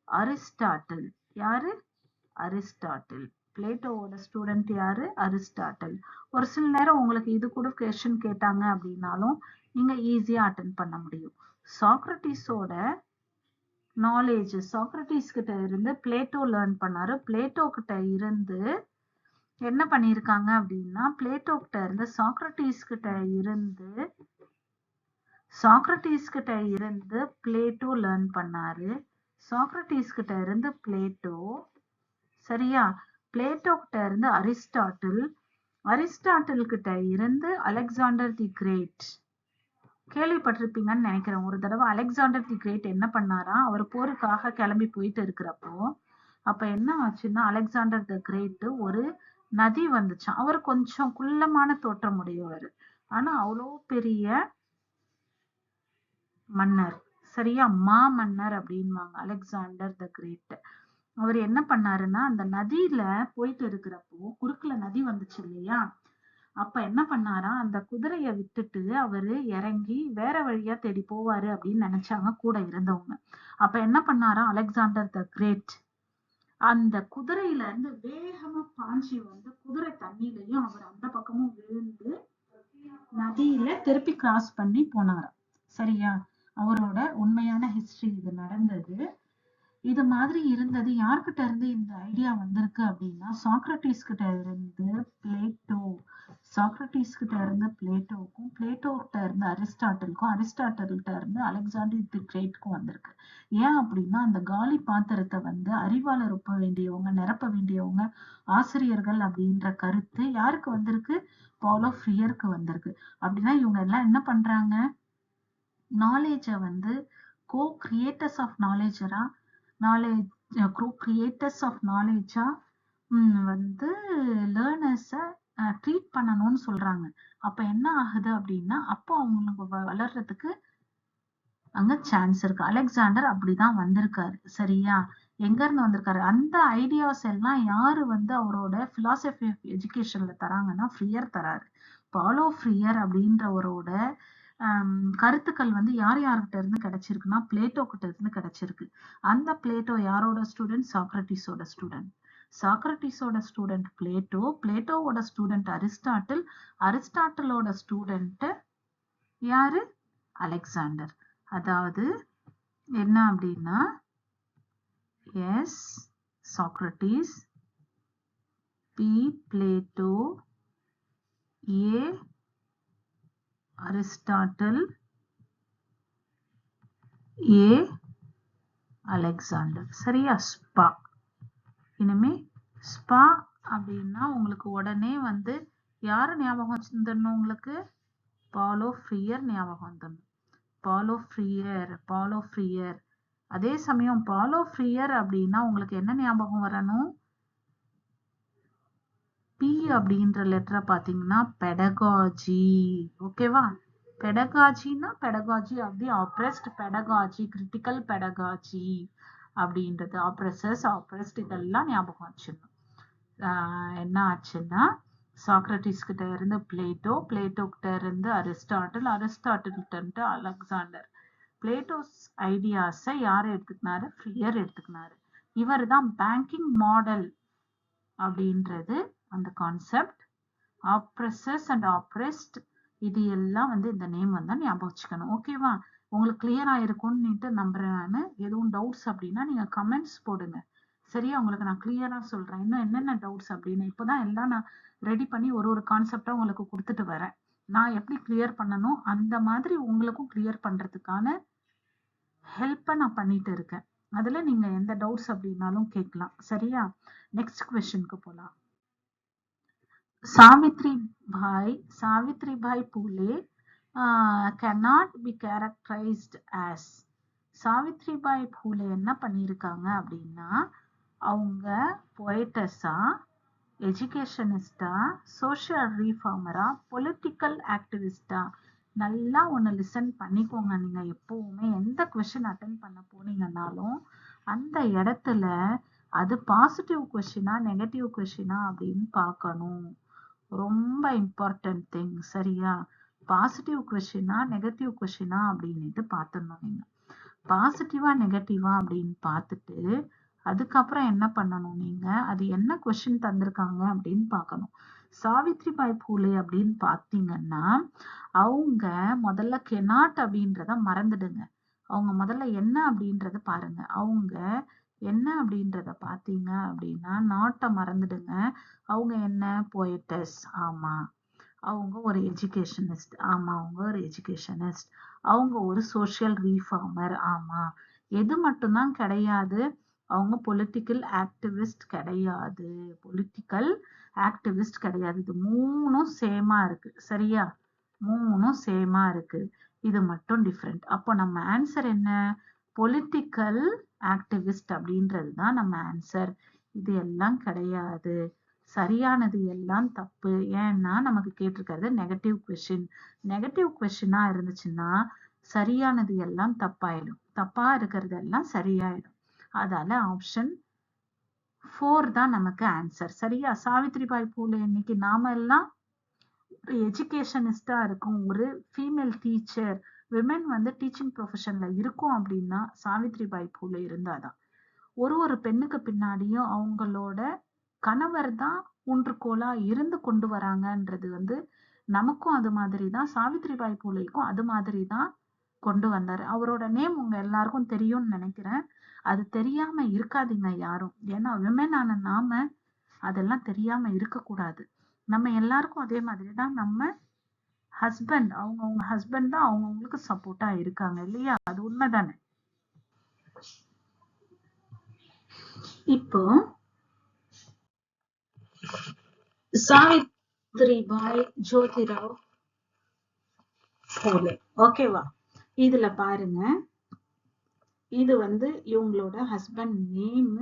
அரிஸ்டாட்டில். யாரு? அரிஸ்டாட்டில். பிளேட்டோவோட ஸ்டூடெண்ட் யாரு? அரிஸ்டாட்டில். ஒரு சில நேரம் உங்களுக்கு இது கூட கொஸ்டின் கேட்டாங்க அப்படின்னாலும் நீங்க ஈஸியா அட்டென்ட் பண்ண முடியும். சாக்ரட்டிஸோட நாலேஜ், சாக்ரட்டிஸ் கிட்ட இருந்து பிளேட்டோ லேர்ன் பண்ணாரு. பிளேட்டோ கிட்ட இருந்து என்ன பண்ணிருக்காங்க அப்படின்னா, பிளேட்டோ கிட்ட இருந்து சாக்ரட்டிஸ் கிட்ட இருந்து பிளேட்டோ லேர்ன் பண்ணாரு. சாக்ரட்டிஸ் கிட்ட இருந்து பிளேட்டோ, சரியா? பிளேட்டோ கிட்ட இருந்து அரிஸ்டாட்டில், அரிஸ்டாட்டில் கிட்ட இருந்து அலெக்சாண்டர் தி கிரேட். கேள்விப்பட்டிருப்பீங்கன்னு நினைக்கிறேன். ஒரு தடவை அலெக்சாண்டர் தி கிரேட் என்ன பண்ணாரா, அவர் போருக்காக கிளம்பி போயிட்டு இருக்கிறப்போ அப்ப என்ன ஆச்சுன்னா, அலெக்சாண்டர் தி கிரேட் ஒரு நதி வந்துச்சான். அவர் கொஞ்சம் குள்ளமான தோற்றம் உடையவர், ஆனா அவ்வளோ பெரிய மன்னர், சரியா? மன்னர் அப்படின்வாங்க அலெக்சாண்டர் த கிரேட். அவர் என்ன பண்ணாருன்னா, அந்த நதியில போயிட்டு இருக்கிறப்போ குறுக்குல நதி வந்துச்சு இல்லையா, அப்ப என்ன பண்ணாரா, அந்த குதிரைய விட்டுட்டு அவரு இறங்கி வேற வழியா தேடி போவாரு அப்படின்னு நினைச்சாங்க கூட இருந்தவங்க. அப்ப என்ன பண்ணாரா அலெக்சாண்டர் த கிரேட், அந்த குதிரையில இருந்து வேகமா பாஞ்சி வந்து குதிரை தண்ணியிலையும் அவர் அந்த பக்கமும் விழுந்து நதியில திருப்பி கிராஸ் பண்ணி போனாராம். சரியா? அவரோட உண்மையான ஹிஸ்டரி இது நடந்தது. இது மாதிரி இருந்தது. யார்கிட்ட இருந்து இந்த ஐடியா வந்திருக்கு அப்படின்னா, சாக்ரட்டிஸ் கிட்ட இருந்து பிளேட்டோ, சாக்ரட்டிஸ் கிட்ட இருந்து பிளேட்டோவுக்கும், பிளேட்டோ கிட்ட இருந்து அரிஸ்டாட்டிலுக்கும், அரிஸ்டாட்டில்கிட்ட இருந்து அலெக்சாண்டர் தி கிரேட்க்கும் வந்திருக்கு. ஏன் அப்படின்னா, அந்த காலி பாத்திரத்தை வந்து அறிவால ரொப்ப வேண்டியவங்க, நிரப்ப வேண்டியவங்க ஆசிரியர்கள் அப்படின்ற கருத்து யாருக்கு வந்திருக்கு? பாலோ ஃப்ரியருக்கு வந்திருக்கு. அப்படின்னா இவங்க எல்லாம் என்ன பண்றாங்க, நாலேஜை வந்து கோ கிரியேட்டர்ஸ் ஆஃப் நாலேஜரா, நாலேஜ் கிரியேட்டர்ஸ் ஆஃப் நாலேஜா வந்து லேர்னர்ஸை ட்ரீட் பண்ணணும்னு சொல்றாங்க. அப்ப என்ன ஆகுது அப்படின்னா, அப்போ அவங்களுக்கு வளர்றதுக்கு அங்க சான்ஸ் இருக்கு. அலெக்சாண்டர் அப்படிதான் வந்திருக்காரு. சரியா? எங்க இருந்து வந்திருக்காரு? அந்த ஐடியாஸ் எல்லாம் யாரு வந்து அவரோட பிலாசபி ஆஃப் எஜுகேஷன்ல தராங்கன்னா ஃப்ரியர் தராரு. பாலோ ஃப்ரியர் அப்படின்றவரோட கருத்துக்கள் வந்து யார் யார்கிட்ட இருந்து கிடைச்சிருக்குன்னா பிளேட்டோ கிட்ட இருந்து கிடைச்சிருக்கு. அந்த பிளேட்டோ யாரோட ஸ்டூடெண்ட்? சாக்ரட்டிஸோட ஸ்டூடெண்ட். சாக்ரட்டிஸோட ஸ்டூடெண்ட் பிளேட்டோ, பிளேட்டோவோட ஸ்டூடெண்ட் அரிஸ்டாட்டில், அரிஸ்டாட்டிலோட ஸ்டூடெண்ட் யாரு? அலெக்சாண்டர். அதாவது என்ன அப்படின்னா, S Socrates, P Plato, A Aristotle, A Alexander. சரியா? ஸ்பா. இனிமே ஸ்பா அப்படின்னா உங்களுக்கு உடனே வந்து யாரு ஞாபகம் வந்துடணும்? உங்களுக்கு பாலோ ஃப்ரியர் ஞாபகம் வந்துடணும். பாலோ ஃப்ரியர், பாலோ ஃப்ரியர். அதே சமயம் பாலோ ஃப்ரியர் அப்படின்னா உங்களுக்கு என்ன ஞாபகம் வரணும்? பி அப்படின்ற லெட்டரை பார்த்தீங்கன்னா பெடகாஜி. ஓகேவா? பெடகாஜின்னா பெடகாஜி அப்படி ஆப்ரெஸ்ட், பெடகாஜி கிரிட்டிக்கல் பெடகாஜி அப்படின்றது, ஆப்ரெசஸ் ஆப்ரெஸ்ட் இதெல்லாம் ஞாபகம் வச்சிடணும். என்ன ஆச்சுன்னா, சாக்ரட்டிஸ் கிட்ட இருந்து பிளேட்டோ, பிளேட்டோ கிட்ட இருந்து அரிஸ்டாட்டில், அரிஸ்டாட்டில் கிட்ட இருந்து அலெக்சாண்டர். பிளேட்டோஸ் ஐடியாஸை யார் எடுத்துக்கினாரு? ஃப்ரியர் எடுத்துக்கினாரு. இவர் தான் பேங்கிங் மாடல் அப்படின்றது அந்த கான்செப்ட். ஆப்ரெசஸ் அண்ட் ஆப்ரெஸ்ட் இது எல்லாம் வந்து இந்த நேம் வந்தா ஞாபகம் வச்சுக்கணும். ஓகேவா? உங்களுக்கு கிளியரா இருக்கும்னு நம்புறேன் நான். எதுவும் டவுட்ஸ் அப்படின்னா நீங்க கமெண்ட்ஸ் போடுங்க. சரியா? உங்களுக்கு நான் கிளியரா சொல்றேன் இன்னும் என்னென்ன டவுட்ஸ் அப்படின்னு. இப்போதான் எல்லாம் நான் ரெடி பண்ணி ஒரு கான்செப்டா உங்களுக்கு கொடுத்துட்டு வரேன். நான் எப்படி கிளியர் பண்ணணும் அந்த மாதிரி உங்களுக்கும் கிளியர் பண்றதுக்கான ஹெல்ப்பை நான் பண்ணிட்டு இருக்கேன். அதுல நீங்க எந்த டவுட்ஸ் அப்படின்னாலும் கேட்கலாம். சரியா? நெக்ஸ்ட் क्वेश्चनக்கு போலாம். Savitribai Phule cannot be characterized as. Savitribai Phule என்ன பண்ணியிருக்காங்க அப்படின்னா, அவங்க போயட்டஸா, எஜுகேஷனிஸ்டா, சோஷியல் ரீஃபார்மரா, பொலிட்டிக்கல் ஆக்டிவிஸ்டா. நல்லா ஒன்று லிசன் பண்ணிக்கோங்க. நீங்க எப்பவுமே எந்த கொஸ்டின் அட்டன் பண்ண போனீங்கன்னாலும் அந்த இடத்துல அது பாசிட்டிவ் கொஸ்டினா நெகட்டிவ் கொஸ்டினா அப்படின்னு பார்க்கணும். ரொம்ப இம்பார்ட்டன்ட் திங். சரியா? பாசிட்டிவ் கொஸ்டினா நெகட்டிவ் கொஸ்டினா அப்படின்ட்டு பார்த்துடணும். நீங்க பாசிட்டிவா நெகட்டிவா அப்படின்னு பார்த்துட்டு அதுக்கப்புறம் என்ன பண்ணணும், நீங்க அது என்ன கொஸ்டின் தந்திருக்காங்க அப்படின்னு பார்க்கணும். சாவித்ரிபாய் பூலே அப்படின்னு பார்த்தீங்கன்னா, அவங்க முதல்ல கெனாட் அப்படின்றத மறந்துடுங்க. அவங்க முதல்ல என்ன அப்படின்றத பாருங்க. அவங்க என்ன அப்படின்றத பார்த்தீங்க அப்படின்னா நாட்டை மறந்துடுங்க. அவங்க என்ன போயட்டஸ்? ஆமா. அவங்க ஒரு எஜுகேஷனிஸ்ட்? ஆமா, அவங்க ஒரு எஜுகேஷனிஸ்ட். அவங்க ஒரு சோஷியல் ரீஃபார்மர்? ஆமா. எது மட்டும்தான் கிடையாது, அவங்க பொலிட்டிக்கல் ஆக்டிவிஸ்ட் கிடையாது. பொலிட்டிக்கல் ஆக்டிவிஸ்ட் கிடையாது. இது மூணும் சேமா இருக்கு. சரியா? மூணும் சேமா இருக்கு. இது மட்டும் டிஃப்ரெண்ட். அப்போ நம்ம ஆன்சர் என்ன? பொலிட்டிக்கல் ஆக்டிவிஸ்ட் அப்படின்றது தான் நம்ம ஆன்சர். இது எல்லாம் கிடையாது. சரியானது எல்லாம் தப்பு. ஏன்னா நமக்கு கேட்டிருக்கிறது நெகட்டிவ் கொஸ்டின். நெகட்டிவ் கொஸ்டினா இருந்துச்சுன்னா சரியானது எல்லாம் தப்பாயிடும், தப்பா இருக்கிறது எல்லாம் சரியாயிடும். அதால ஆப்ஷன் 4 தான் நமக்கு ஆன்சர். சரியா? சாவித்ரிபாய் பூலே இன்னைக்கு நாம எல்லாம் ஒரு எஜுகேஷனிஸ்டா இருக்கும், ஒரு ஃபீமேல் டீச்சர், விமென் வந்து டீச்சிங் ப்ரொஃபஷன்ல இருக்கும் அப்படின்னா சாவித்ரிபாய் பூலே இருந்தாதான். ஒரு பெண்ணுக்கு பின்னாடியும் அவங்களோட கணவர் தான் ஊன்றுகோலா இருந்து கொண்டு வராங்கன்றது வந்து நமக்கும் அது மாதிரி தான், சாவித்ரிபாய் பூலேக்கும் அது மாதிரி தான் கொண்டு வந்தாரு. அவரோட நேம் உங்க எல்லாருக்கும் தெரியும்னு நினைக்கிறேன். அது தெரியாம இருக்காதீங்க யாரும். ஏன்னா விமன் ஆன நாம அதெல்லாம் தெரியாம இருக்கக்கூடாது. நம்ம எல்லாருக்கும் அதே மாதிரி தான் நம்ம ஹஸ்பண்ட், அவங்கவுங்க ஹஸ்பண்ட் தான் அவங்கவுங்களுக்கு சப்போர்ட்டா இருக்காங்க இல்லையா? அது உண்மைதானே? இப்போ சாவித்ரிபாய் ஜோதிராவ் பூலே, ஓகேவா? இதுல பாருங்க, இது வந்து இவங்களோட ஹஸ்பண்ட் நேம்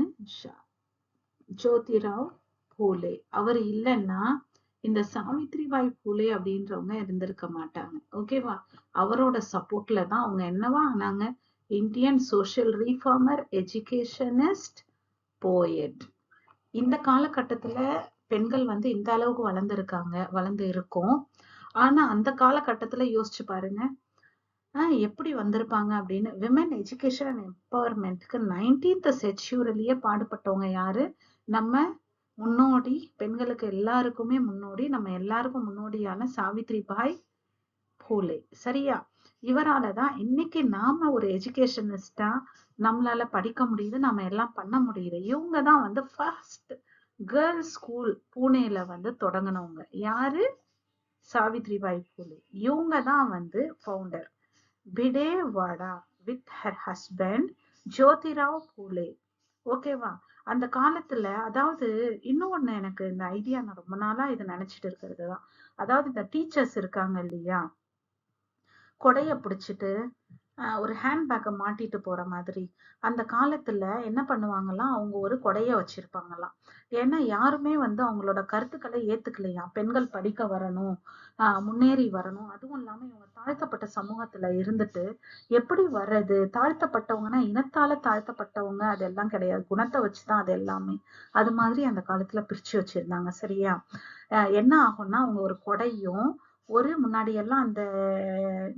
ஜோதிராவ் பூலே. அவர் இல்லைன்னா இந்த சாவித்ரிபாய் பூலே அப்படின்றவங்க இருந்திருக்க மாட்டாங்க. ஓகேவா? அவரோட சப்போர்ட்ல தான் அவங்க என்னவா ஆனாங்க? Indian social reformer, educationist, poet. இந்த காலகட்டத்துல பெண்கள் வந்து இந்த அளவுக்கு வளர்ந்து இருக்கோம். ஆனா அந்த காலகட்டத்துல யோசிச்சு பாருங்க, எப்படி வந்திருப்பாங்க அப்படின்னு. விமன் எஜுகேஷன் அண்ட் எம்பவர்மெண்ட்க்கு 19th செஞ்சுரியிலேயே பாடுபட்டவங்க யாரு? நம்ம முன்னோடி, பெண்களுக்கு எல்லாருக்குமே முன்னோடி, நம்ம எல்லாருக்கும் முன்னோடியான சாவித்ரிபாய் பூலே. சரியா? இவராலதான் இன்னைக்கு நாம ஒரு எஜுகேஷனிஸ்டா நம்மளால படிக்க முடியுது, நாம எல்லாம் பண்ண முடியுது. இவங்கதான் வந்து ஃபர்ஸ்ட் கேர்ள்ஸ் ஸ்கூல் பூனேல வந்து தொடங்கினவங்க. யாரு? சாவித்ரிபாய் பூலே. இவங்கதான் வந்து founder. Bhidewada with her husband Jyotirao Phule. ஓகேவா? அந்த காலத்துல, அதாவது இன்னொன்னு, எனக்கு இந்த ஐடியா நான் ரொம்ப நாளா இது நினைச்சிட்டு இருக்கிறது தான். அதாவது இந்த டீச்சர்ஸ் இருக்காங்க இல்லையா, கொடைய பிடிச்சிட்டு ஒரு ஹேண்ட்பேக்கை மாட்டிட்டு போற மாதிரி. அந்த காலத்துல என்ன பண்ணுவாங்களாம், அவங்க ஒரு கொடைய வச்சிருப்பாங்களாம். ஏன்னா யாருமே வந்து அவங்களோட கருத்துக்களை ஏத்துக்கலையா, பெண்கள் படிக்க வரணும், முன்னேறி வரணும். அதுவும் இல்லாம இவங்க தாழ்த்தப்பட்ட சமூகத்துல இருந்துட்டு எப்படி வர்றது? தாழ்த்தப்பட்டவங்கன்னா இனத்தால தாழ்த்தப்பட்டவங்க அதெல்லாம் கிடையாது, குணத்தை வச்சுதான் அது எல்லாமே. அது மாதிரி அந்த காலத்துல பிரிச்சு வச்சிருந்தாங்க. சரியா? என்ன ஆகும்னா, அவங்க ஒரு கொடையும், ஒரு முன்னாடி எல்லாம் அந்த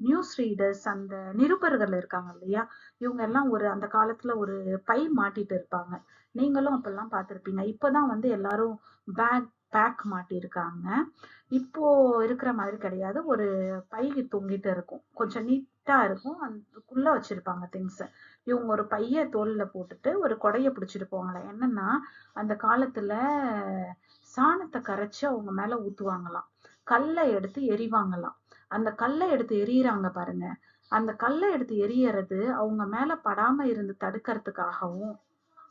நியூஸ் ரீடர்ஸ், அந்த நிருபர்கள் இருக்காங்க இல்லையா, இவங்க எல்லாம் ஒரு அந்த காலத்துல ஒரு பை மாட்டிட்டு இருப்பாங்க. நீங்களும் அப்பெல்லாம் பார்த்திருப்பீங்க. இப்பதான் வந்து எல்லாரும் பேக் மாட்டியிருக்காங்க. இப்போ இருக்கிற மாதிரி கிடையாது. ஒரு பை தொங்கிட்டு இருக்கும், கொஞ்சம் நீட்டா இருக்கும், அதுக்குள்ள வச்சிருப்பாங்க திங்ஸ். இவங்க ஒரு பைய தோல்ல போட்டுட்டு ஒரு கொடைய பிடிச்சிட்டு போவாங்களே. என்னன்னா அந்த காலத்துல சாணத்தை கரைச்சு அவங்க மேல ஊத்துவாங்களாம், கல்லை எடுத்து எரிவாங்களாம். அந்த கல்லை எடுத்து எரியறாங்க பாருங்க, அந்த கல்லை எடுத்து எரியறது அவங்க மேல படாம இருந்து தடுக்கிறதுக்காகவும்,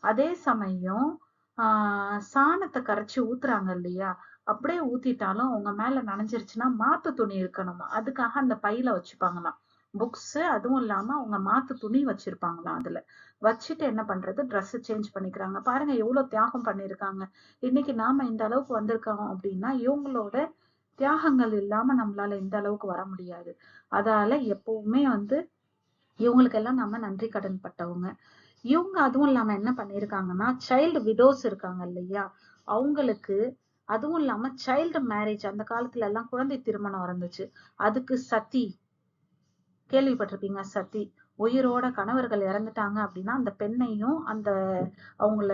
அதே சமயம் சாணத்தை கரைச்சு ஊத்துறாங்க இல்லையா, அப்படியே ஊத்திட்டாலும் அவங்க மேல நனைஞ்சிருச்சுன்னா மாத்து துணி இருக்கணுமா, அதுக்காக அந்த பையில வச்சுப்பாங்களாம் புக்ஸ். அதுவும் இல்லாம அவங்க மாத்து துணி வச்சிருப்பாங்களாம். அதுல வச்சுட்டு என்ன பண்றது, ட்ரெஸ் சேஞ்ச் பண்ணிக்கிறாங்க. பாருங்க எவ்வளவு தியாகம் பண்ணிருக்காங்க. இன்னைக்கு நாம இந்த அளவுக்கு வந்திருக்கோம் அப்படின்னா இவங்களோட தியாகங்கள் இல்லாம நம்மளால இந்த அளவுக்கு வர முடியாது. அதால எப்பவுமே வந்து இவங்களுக்கெல்லாம் நம்ம நன்றி கடன் பட்டவங்க இவங்க. அதுவும் இல்லாம என்ன பண்ணிருக்காங்கன்னா, சைல்டு விடோஸ் இருக்காங்க இல்லையா, அவங்களுக்கு, அதுவும் இல்லாம சைல்டு மேரேஜ், அந்த காலத்துல எல்லாம் குழந்தை திருமணம் இருந்துச்சு, அதுக்கு சதி, கேள்விப்பட்டிருப்பீங்க, சதி. உயிரோட கணவர்கள் இறந்துட்டாங்க அப்படின்னா அந்த பெண்ணையும் அந்த அவங்கள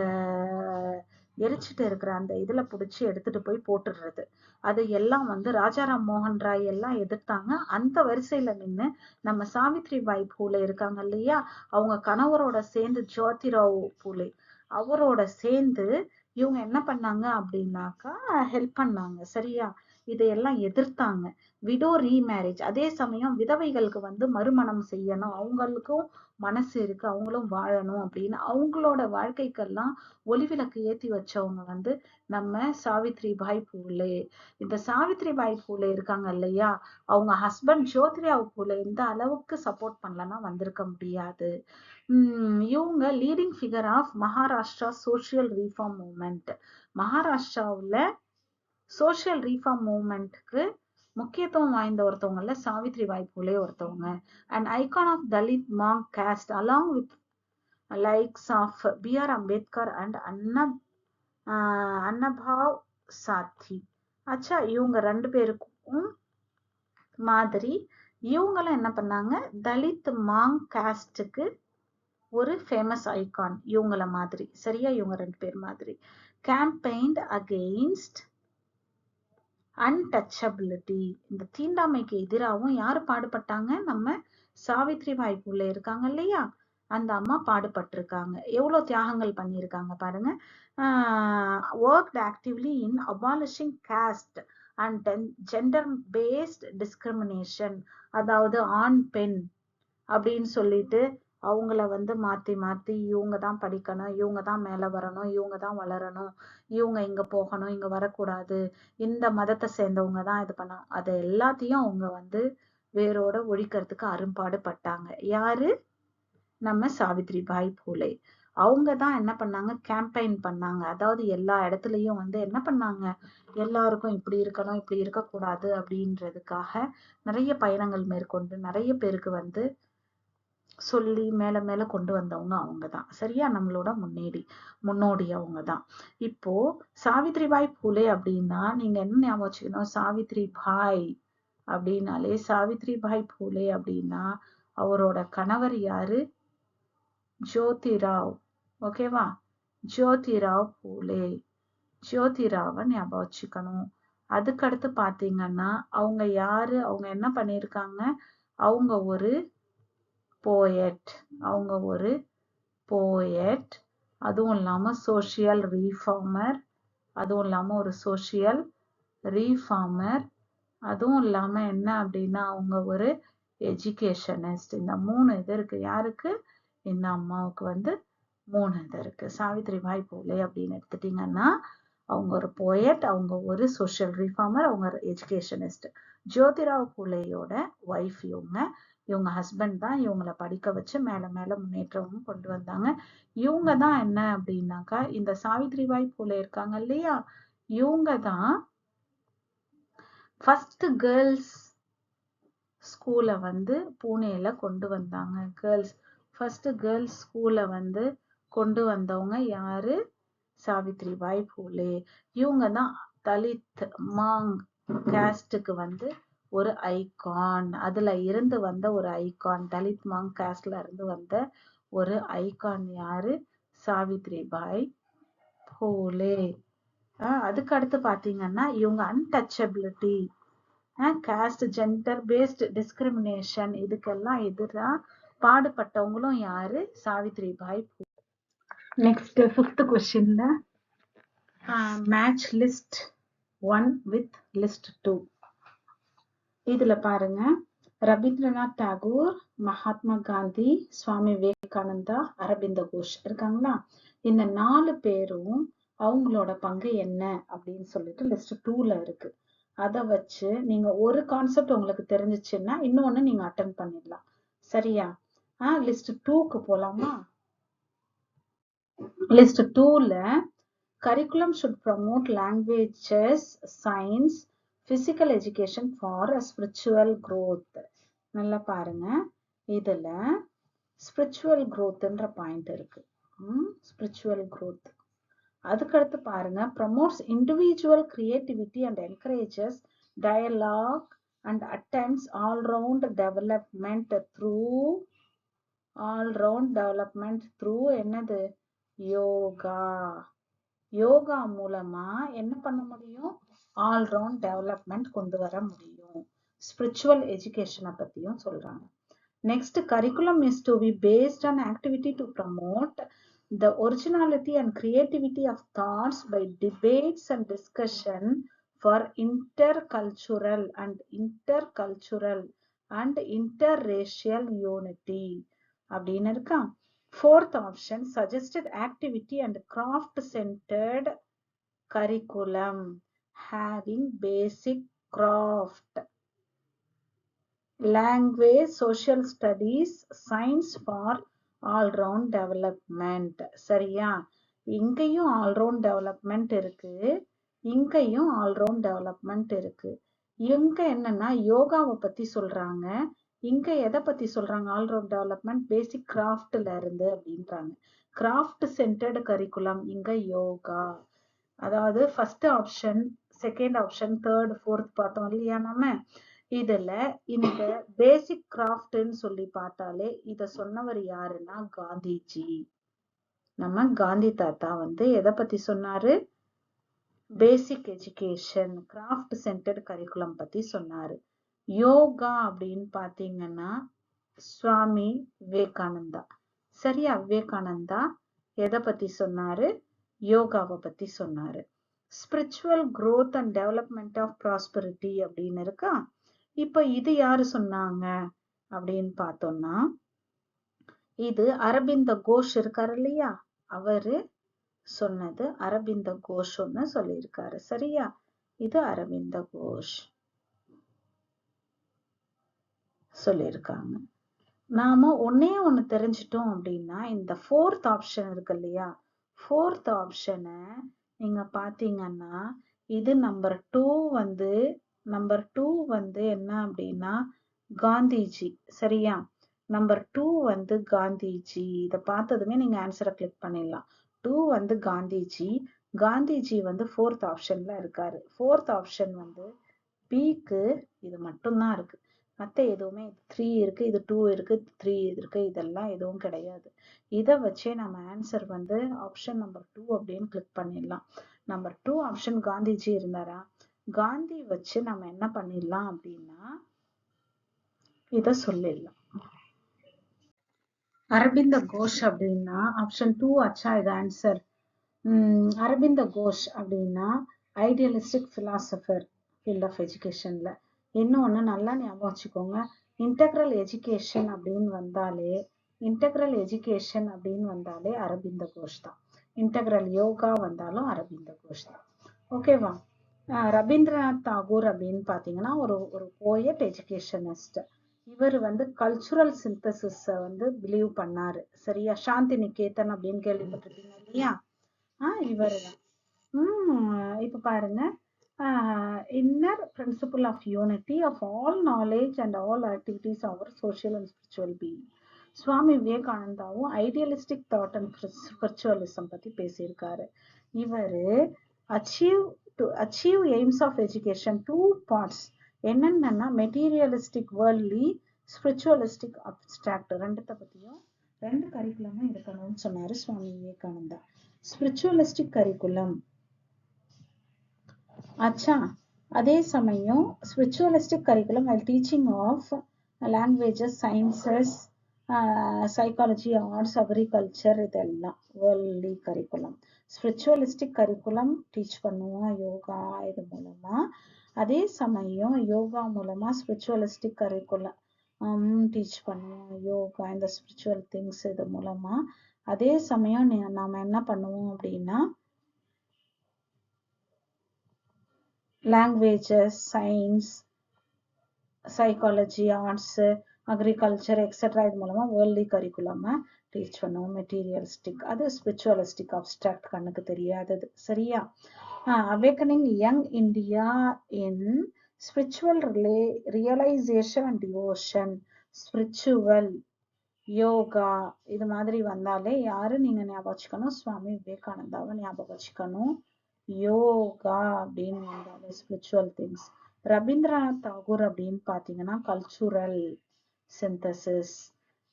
எரிச்சிட்டு இருக்கிற அந்த இதுல புடிச்சு எடுத்துட்டு போய் போட்டுடுறது. அது எல்லாம் வந்து ராஜாராம் மோகன் ராய் எல்லாம் எதிர்த்தாங்க. அந்த வரிசையில நின்னு நம்ம சாவித்ரிபாய் பூலே இருக்காங்க இல்லையா, அவங்க கணவரோட சேர்ந்து ஜோதிராவ் பூலே அவரோட சேர்ந்து இவங்க என்ன பண்ணாங்க அப்படின்னாக்கா ஹெல்ப் பண்ணாங்க. சரியா? இதையெல்லாம் எதிர்த்தாங்க. விடோ ரீமேரேஜ், அதே சமயம் விதவைகளுக்கு வந்து மறுமணம் செய்யணும், அவங்களுக்கும் மனசு இருக்கு, அவங்களும் வாழணும் அப்படின்னு அவங்களோட வாழ்க்கைக்கெல்லாம் ஒளிவிளக்கு ஏத்தி வச்சவங்க வந்து நம்ம சாவித்ரிபாய் பூலே. இந்த சாவித்ரிபாய் பூலே இருக்காங்க இல்லையா, அவங்க ஹஸ்பண்ட் ஜோதிராவ் பூலே இந்த அளவுக்கு சப்போர்ட் பண்ணலன்னா வந்திருக்க முடியாது. இவங்க leading figure of Maharashtra social reform movement. மகாராஷ்டிராவுல சோசியல் ரீஃபார்ம் மூவ்மெண்ட்க்கு முக்கியத்துவம் வாய்ந்த ஒருத்தவங்கல்ல சாவித்ரிபாய் பூலே ஒருத்தவங்க. And icon of Dalit Mang caste along with likes of B.R. Ambedkar and Annabhau Sathe. ஆச்சா, இவங்க 2 பேருக்கும் மாதிரி இவங்களும் என்ன பண்ணாங்க, தலித் மாங் காஸ்டுக்கு ஒரு ஃபேமஸ் ஐகான் இவங்கள மாதிரி. சரியா, இவங்க 2 பேர் மாதிரி campaigned against untouchability. இந்த தீண்டாமைக்கு எதிராகவும் யாரு பாடுபட்டாங்க, நம்ம சாவித்ரிபாய் பூலே இருக்காங்க இல்லையா, அந்த அம்மா பாடுபட்டிருக்காங்க. எவ்வளவு தியாகங்கள் பண்ணியிருக்காங்க பாருங்க. worked actively in abolishing caste and gender based discrimination. அதாவது ஆண் பெண் அப்படின்னு சொல்லிட்டு அவங்கள வந்து மாத்தி மாத்தி இவங்க தான் படிக்கணும், இவங்க தான் மேல வரணும், இவங்க தான் வளரணும், இவங்க இங்க போகணும், இங்க வரக்கூடாது, இந்த மதத்தை சேர்ந்தவங்க தான் இது பண்ணணும், அது எல்லாத்தையும் அவங்க வந்து வேரோட ஒழிக்கிறதுக்கு அரும்பாடு பட்டாங்க. யாரு, நம்ம சாவித்ரிபாய் பூலே. அவங்க தான் என்ன பண்ணாங்க, கேம்பெயின் பண்ணாங்க. அதாவது எல்லா இடத்துலயும் வந்து என்ன பண்ணாங்க, எல்லாருக்கும் இப்படி இருக்கணும், இப்படி இருக்கக்கூடாது அப்படின்றதுக்காக நிறைய பயணங்கள் மேற்கொண்டு நிறைய பேருக்கு வந்து சொல்லி மேல மேல கொண்டு வந்தவங்க அவங்கதான். சரியா, நம்மளோட முன்னோடி அவங்கதான். இப்போ சாவித்ரிபாய் பூலே அப்படின்னா நீங்க என்ன ஞாபகம் வச்சுக்கணும், சாவித்ரிபாய் அப்படின்னாலே சாவித்ரிபாய் பூலே அப்படின்னா அவரோட கணவர் யாரு, ஜோதிராவ். ஓகேவா, ஜோதிராவ் பூலே, ஜோதிராவை ஞாபகம் வச்சுக்கணும். அதுக்கடுத்து பாத்தீங்கன்னா அவங்க யாரு, அவங்க என்ன பண்ணிருக்காங்க, அவங்க ஒரு போயட், அவங்க ஒரு போயட், அதுவும் இல்லாம சோசியல் ரீஃபார்மர், அதுவும் இல்லாம ஒரு சோசியல் ரீஃபார்மர், அதுவும் இல்லாம என்ன அப்படின்னா அவங்க ஒரு எஜுகேஷனிஸ்ட். இந்த 3 இது இருக்கு யாருக்கு, இந்த அம்மாவுக்கு வந்து 3 இது இருக்கு. சாவித்ரிபாய் பூலே அப்படின்னு எடுத்துட்டீங்கன்னா அவங்க ஒரு போயட், அவங்க ஒரு சோசியல் ரீஃபார்மர், அவங்க ஒரு எஜுகேஷனிஸ்ட். ஜோதிராவ் பூலேயோட ஒய்ஃப் இவங்க ஹஸ்பண்ட் தான் இவங்களை படிக்க வச்சு மேல மேல முன்னேற்றமும் கொண்டு வந்தாங்க. இவங்க தான் என்ன அப்படின்னாக்கா, இந்த சாவித்ரிபாய் பூலே இருக்காங்க இல்லையா, இவங்க தான் ஃபர்ஸ்ட் கேர்ள்ஸ் ஸ்கூலை வந்து பூனேல கொண்டு வந்தாங்க. ஃபர்ஸ்ட் கேர்ள்ஸ் ஸ்கூலை வந்து கொண்டு வந்தவங்க யாரு, சாவித்ரிபாய் பூலே. இவங்க தான் தலித் மாங் காஸ்டுக்கு வந்து ஒரு ஐகான், அதுல இருந்து வந்த ஒரு ஐகான், தலித் மாங் காஸ்ட்ல இருந்து வந்த ஒரு ஐகான் யாரு, சாவித்ரிபாய் பூலே. அதுக்கு அடுத்து பாத்தீங்கன்னா இவங்க untouchability, caste gender based discrimination இதுக்கெல்லாம் எதிரா பாடுபட்டவங்களும் யாரு, சாவித்ரிபாய் பூலே. நெக்ஸ்ட் 5th கொஸ்டின்ல மேட்ச் லிஸ்ட் 1 வித் லிஸ்ட் 2. இதுல பாருங்க, ரவீந்திரநாத் டாகூர், மகாத்மா காந்தி, சுவாமி விவேகானந்தா, அரவிந்த கோஷ் இருக்காங்களா, இந்த 4 பேரும் அவங்களோட பங்கு என்ன அப்படின்னு சொல்லிட்டு லிஸ்ட் 2ல இருக்கு. அதை வச்சு நீங்க ஒரு கான்செப்ட் உங்களுக்கு தெரிஞ்சிச்சுன்னா இன்னொன்னு நீங்க அட்டென்ட் பண்ணிடலாம். சரியா, லிஸ்ட் 2க்கு போலாமா. லிஸ்ட் 2ல curriculum should promote languages, science, physical education for a spiritual growth. நல்லா பாருங்க, இதுல spiritual growthன்ற பாயிண்ட் இருக்கு. spiritual growth. அதுக்கடுத்து பாருங்க, promotes individual creativity and encourages dialogue and attempts all-round development through என்னது, யோகா. யோகா மூலமா என்ன பண்ண முடியும், ஆல் ரவுண்ட் டெவலப்மெண்ட் கொண்டு வர முடியும். ஸ்பிரிச்சுவல் எஜுகேஷனை பத்தியும் சொல்றாங்க. Next, curriculum is to be based on activity to promote the originality and creativity of thoughts by debates and discussion for intercultural and interracial unity அப்படின்னு இருக்கா. Fourth option, suggested activity and craft centered curriculum having basic craft, language, social studies, science for all-round development. சரியா? இங்கேயும் all-round development இருக்கு, இங்கேயும் all-round development இருக்கு. இங்க என்னன்னா யோகாவை பத்தி சொல்றாங்க, இங்க எதை பத்தி சொல்றாங்க? all-round development பேசிக் கிராஃப்ட்ல இருந்து அப்படின்றாங்க. கிராஃப்ட் சென்டர்டு கரிக்குலம் இங்க யோகா. அதாவது first option, second option, third, fourth பார்த்தோம் இல்லையா நம்ம. இதுல இந்த பேசிக் கிராஃப்ட்னு சொல்லி பார்த்தாலே இத சொன்னவர் யாருன்னா காந்திஜி. நம்ம காந்தி தாத்தா வந்து எதை பத்தி சொன்னாரு? பேசிக் எஜுகேஷன், கிராஃப்ட் சென்டர்ட் கரிக்குலம் பத்தி சொன்னாரு. யோகா அப்படின்னு பாத்தீங்கன்னா சுவாமி விவேகானந்தா. சரியா? விவேகானந்தா எதை பத்தி சொன்னாரு? யோகாவை பத்தி சொன்னாரு. Spiritual growth and development of prosperity அப்படின்னு இருக்கா. இப்ப இது யாரு சொன்னாங்க அப்படின்னு பார்த்தோம்னா, இது அரபிந்த கோஷ் இருக்காரு இல்லையா, அவரு சொன்னது. அரபிந்த கோஷ்னு சொல்லியிருக்காரு. சரியா? இது அரபிந்த கோஷ் சொல்லியிருக்காங்க. நாம ஒன்னே ஒண்ணு தெரிஞ்சிட்டோம் அப்படின்னா, இந்த ஃபோர்த் ஆப்ஷன் இருக்கு இல்லையா, ஃபோர்த் ஆப்ஷனை நீங்க பாத்தீங்கன்னா இது நம்பர் 2 வந்து என்ன அப்படின்னா காந்திஜி. சரியா? நம்பர் 2 வந்து காந்திஜி. இத பார்த்ததுமே நீங்க ஆன்சரை கிளிக் பண்ணிடலாம். 2 வந்து காந்திஜி. காந்திஜி வந்து ஃபோர்த் ஆப்ஷன்ல இருக்காரு. ஃபோர்த் ஆப்ஷன் வந்து பிக்கு இது மட்டும்தான் இருக்கு. மத்த எதுவுமே 3 இருக்கு, இது 2 இருக்கு, 3 இருக்கு, இதெல்லாம் எதுவும் கிடையாது. இதை வச்சே நம்ம ஆன்சர் வந்து ஆப்ஷன் நம்பர் 2 அப்படின்னு கிளிக் பண்ணிடலாம். நம்பர் 2 ஆப்ஷன் காந்திஜி இருந்தாரா, காந்தி வச்சு நம்ம என்ன பண்ணிடலாம் அப்படின்னா இத சொல்லிடலாம். அரபிந்த கோஷ் அப்படின்னா ஆப்ஷன் 2 ஆச்சா இது ஆன்சர். அரபிந்த கோஷ் அப்படின்னா ஐடியலிஸ்டிக் பிலாசபர் ஃபீல்ட் ஆஃப் எஜுகேஷன்ல. இன்னொன்னு நல்லா ஞாபகம் வச்சுக்கோங்க, இன்டெக்ரல் எஜுகேஷன் அப்படின்னு வந்தாலே அரபிந்த கோஷ் தான். இன்டெக்ரல் யோகா வந்தாலும் அரபிந்த கோஷ் தான். ஓகேவா? ரவீந்திரநாத் தாகூர் அப்படின்னு பாத்தீங்கன்னா ஒரு போயட், எஜுகேஷனிஸ்ட். இவர் வந்து கல்ச்சுரல் சிந்தசிஸ் வந்து பிலீவ் பண்ணாரு. சரியா? சாந்தி நிகேதன் அப்படின்னு கேள்விப்பட்டிருக்கீங்க இல்லையா, இவருதான். இப்ப பாருங்க, inner principle of unity of all knowledge and all activities of our social and spiritual being. Swami விவேகானந்தாவும் ஐடியலிஸ்டிக் தாட் அண்ட் ஸ்பிரிச்சுவலிசம் பத்தி பேசியிருக்காரு. இவரு to achieve aims of education 2 parts என்னன்னா மெட்டீரியலிஸ்டிக் வேர்ல்ட்லி, ஸ்பிரிச்சுவலிஸ்டிக் அப்டிராக்ட், ரெண்டுத்தை பத்தியும் 2 கரிக்குலமும் இருக்கணும்னு சொன்னாரு சுவாமி விவேகானந்தா. ஸ்பிரிச்சுவலிஸ்டிக் கரிக்குலம் ஆச்சா. அதே சமயம் spiritualistic curriculum while teaching of languages, sciences, psychology, arts, agriculture, இதெல்லாம் worldly curriculum. Spiritualistic curriculum teach பண்ணுவோம் யோகா இது மூலமா. அதே சமயம் யோகா மூலமா ஸ்பிரிச்சுவலிஸ்டிக் கரிக்குலம் டீச் பண்ணுவோம் யோகா, இந்த ஸ்பிரிச்சுவல் திங்ஸ் இது மூலமா. அதே சமயம் நாம என்ன பண்ணுவோம் அப்படின்னா languages, science, psychology, arts, agriculture etcetera இது மூலமா வேர்ல்ட்லி கரிக்குலம் டீச் பண்ணுவோம். மெட்டீரியலிஸ்டிக் அது ஸ்பிரிச்சுவலிஸ்டிக் அப்டிராக்ட், கண்ணுக்கு தெரியாதது. சரியா? Awakening young India in spiritual realisation and devotion, spiritual yoga இது மாதிரி வந்தாலே யாரு நீங்க ஞாபகம் வச்சுக்கணும்? சுவாமி விவேகானந்தாவை ஞாபகம் வச்சுக்கணும். யோகா அப்படின்னு வந்தாலே ஸ்பிரிச்சுவல் திங்ஸ். ரவீந்திரநாத் தாகூர் அப்படின்னு பாத்தீங்கன்னா கல்ச்சுரல் சிந்தசிஸ்.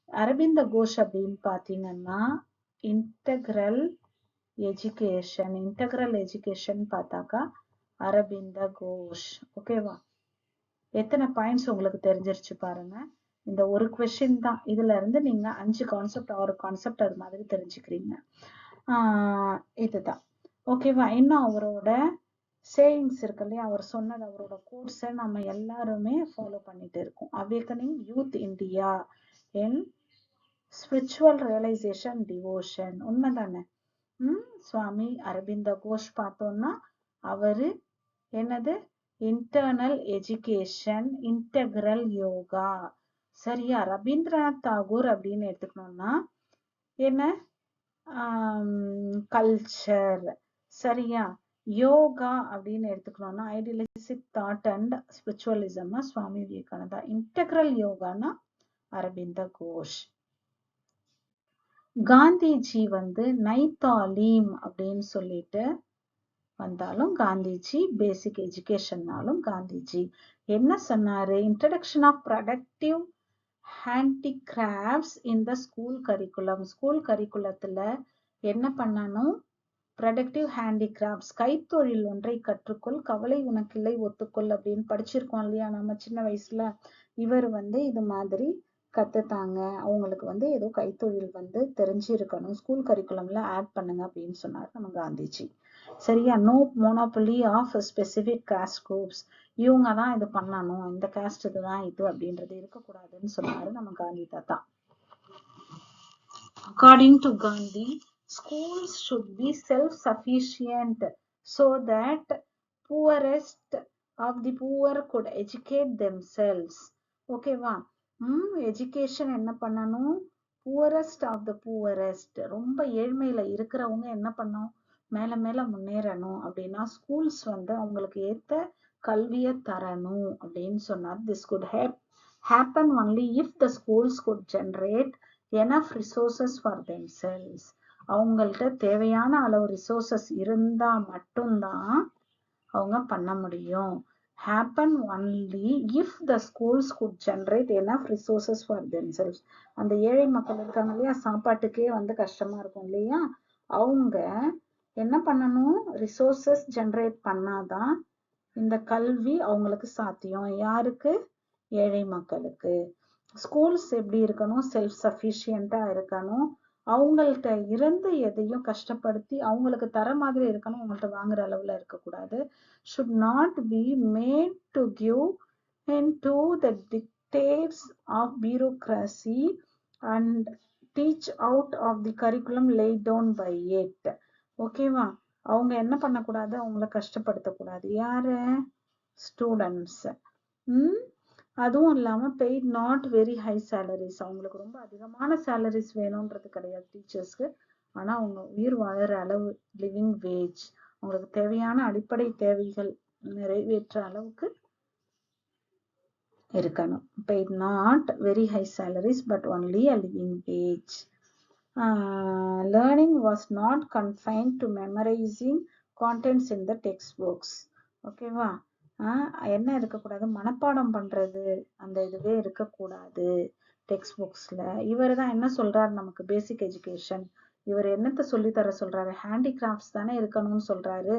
அரபிந்த கோஷ் அப்படின்னு பாத்தீங்கன்னா இன்டெக்ரல் எஜுகேஷன் பார்த்தாக்கா அரபிந்த கோஷ். ஓகேவா? எத்தனை பாயிண்ட்ஸ் உங்களுக்கு தெரிஞ்சிருச்சு பாருங்க. இந்த ஒரு கொஸ்டின் தான், இதுல இருந்து நீங்க 5 கான்செப்ட் 6 கான்செப்ட் அது மாதிரி தெரிஞ்சுக்கிறீங்க. இதுதான். ஓகேவா? இன்னும் அவரோட சேயிங்ஸ் இருக்கு இல்லையா, அவர் சொன்னது, அவரோட கோர்ஸை நம்ம எல்லாருமே ஃபாலோ பண்ணிட்டு இருக்கோம். Awakening youth India in spiritual realisation devotion. உண்மைதானே? சுவாமி அரபிந்த கோஷ் பார்த்தோம்னா அவரு என்னது இன்டர்னல் எஜுகேஷன் இன்டெக்ரல் யோகா. சரியா? ரவீந்திரநாத் தாகூர் அப்படின்னு எடுத்துக்கணும்னா என்ன கல்ச்சர். சரியா? யோகா அப்படின்னு எடுத்துக்கணும்னா ஐடியலிஸ்டிக் தாட் அண்ட் ஸ்பிரிச்சுவலிசம்னா சுவாமி விவேகானந்தா. இன்டெக்ரல் யோகானா அரபிந்த கோஷ். காந்திஜி வந்து நைத்தாலீம் அப்படின்னு சொல்லிட்டு வந்தாலும் காந்திஜி, பேசிக் எஜுகேஷன்னாலும் காந்திஜி என்ன சொன்னாரு? Introduction of productive handicrafts in the school curriculum. School கரிக்குலத்துல என்ன பண்ணணும்? ப்ரொடக்டிவ் ஹேண்டிகிராஃப்ட்ஸ், கைத்தொழில் ஒன்றை கற்றுக்கொள், கவலை உனக்கில்லை ஒத்துக்கொள் அப்படின்னு படிச்சிருக்கோம் இல்லையா நம்ம சின்ன வயசுல. இவர் வந்து இது மாதிரி கத்துத்தாங்க, அவங்களுக்கு வந்து ஏதோ கைத்தொழில் வந்து தெரிஞ்சிருக்கணும், ஸ்கூல் கரிக்குலம்ல ஆட் பண்ணுங்க அப்படின்னு சொன்னார் நம்ம காந்திஜி. சரியா? No monopoly of specific caste groups, இவங்க தான் இது பண்ணணும், இந்த காஸ்ட் இதுதான் இது அப்படின்றது இருக்கக்கூடாதுன்னு சொன்னாரு நம்ம காந்தி தாத்தா. According to Gandhi, schools should be self-sufficient so that poorest of the poor could educate themselves. ஓகேவா? எஜுகேஷன் என்ன பண்ணணும்? poorest of the poorest, ரொம்ப ஏழ்மையில இருக்கிறவங்க என்ன பண்ணணும்? மேல மேல முன்னேறணும் அப்படின்னா ஸ்கூல்ஸ் வந்து அவங்களுக்கு ஏத்த கல்வியை தரணும் அப்படின்னு சொன்னார். This could happen only if the schools could generate enough resources for themselves. அவங்கள்ட்ட தேவையான அளவு ரிசோர்சஸ் இருந்தா மட்டும்தான் அவங்க பண்ண முடியும். happen only if the schools could generate enough resources for themselves. அந்த ஏழை மக்கள் இருக்காங்க இல்லையா, சாப்பாட்டுக்கே வந்து கஷ்டமா இருக்கும் இல்லையா, அவங்க என்ன பண்ணணும்? ரிசோர்சஸ் ஜெனரேட் பண்ணாதான் இந்த கல்வி அவங்களுக்கு சாத்தியம். யாருக்கு? ஏழை மக்களுக்கு. ஸ்கூல்ஸ் எப்படி இருக்கணும்? செல்ஃப் சஃபிஷியண்டா இருக்கணும். அவங்கள்ட்ட இருந்து எதையும் கஷ்டப்படுத்தி அவங்களுக்கு தர மாதிரி இருக்கணும், அவங்கள்ட்ட வாங்குற அளவுல இருக்கக்கூடாது. should not be made to give into the dictates of bureaucracy and teach out of the curriculum laid down by it. ஓகேவா? அவங்க என்ன பண்ணக்கூடாது? அவங்கள கஷ்டப்படுத்தக்கூடாது. யாரு? ஸ்டூடெண்ட்ஸ். அதுவும் இல்லாம paid not very high salaries, அவங்களுக்கு ரொம்ப அதிகமான சேலரிஸ் வேணும்ன்றது கிடையாது டீச்சர்ஸ்க்கு. ஆனா அவங்க உயிர் வாழற அளவு லிவிங் வேஜ், அவங்களுக்கு தேவையான அடிப்படை தேவைகள் நிறைவேற்ற அளவுக்கு இருக்கணும். Paid not very high salaries but only a living wage. learning was not confined to memorizing contents in the textbooks. ஓகேவா? என்ன இருக்கக்கூடாது? மனப்பாடம் பண்றது அந்த இதுவே இருக்கக்கூடாது டெக்ஸ்ட் புக்ஸ்ல. இவர் தான் என்ன சொல்றாரு நமக்கு? பேசிக் எஜுகேஷன். இவர் என்னத்தை சொல்லி தர சொல்றாரு? ஹேண்டிகிராஃப்ட்ஸ் தானே இருக்கணும்னு சொல்றாரு.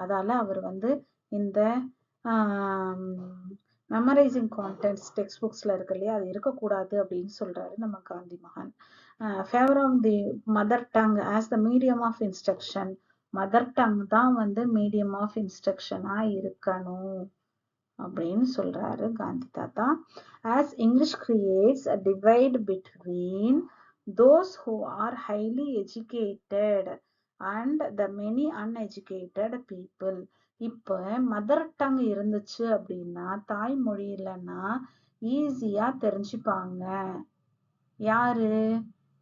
அதால அவர் வந்து இந்த மெமரைசிங் கான்டென்ட்ஸ் டெக்ஸ்ட் புக்ஸ்ல இருக்கு இல்லையா, அது இருக்கக்கூடாது அப்படின்னு சொல்றாரு நம்ம காந்தி மகான். Favour of the mother tongue as the medium of instruction. Mother tongue தான் வந்து மீடியம் ஆஃப் இன்ஸ்ட்ரக்ஷனா இருக்கணும் அப்படின்னு சொல்றாரு காந்தி தாத்தா. as English creates a divide between those who are highly educated and the many uneducated people. இப்ப மதர் டங் இருந்துச்சு அப்படின்னா, தாய்மொழி இல்லைன்னா ஈஸியா தெரிஞ்சுப்பாங்க. யாரு?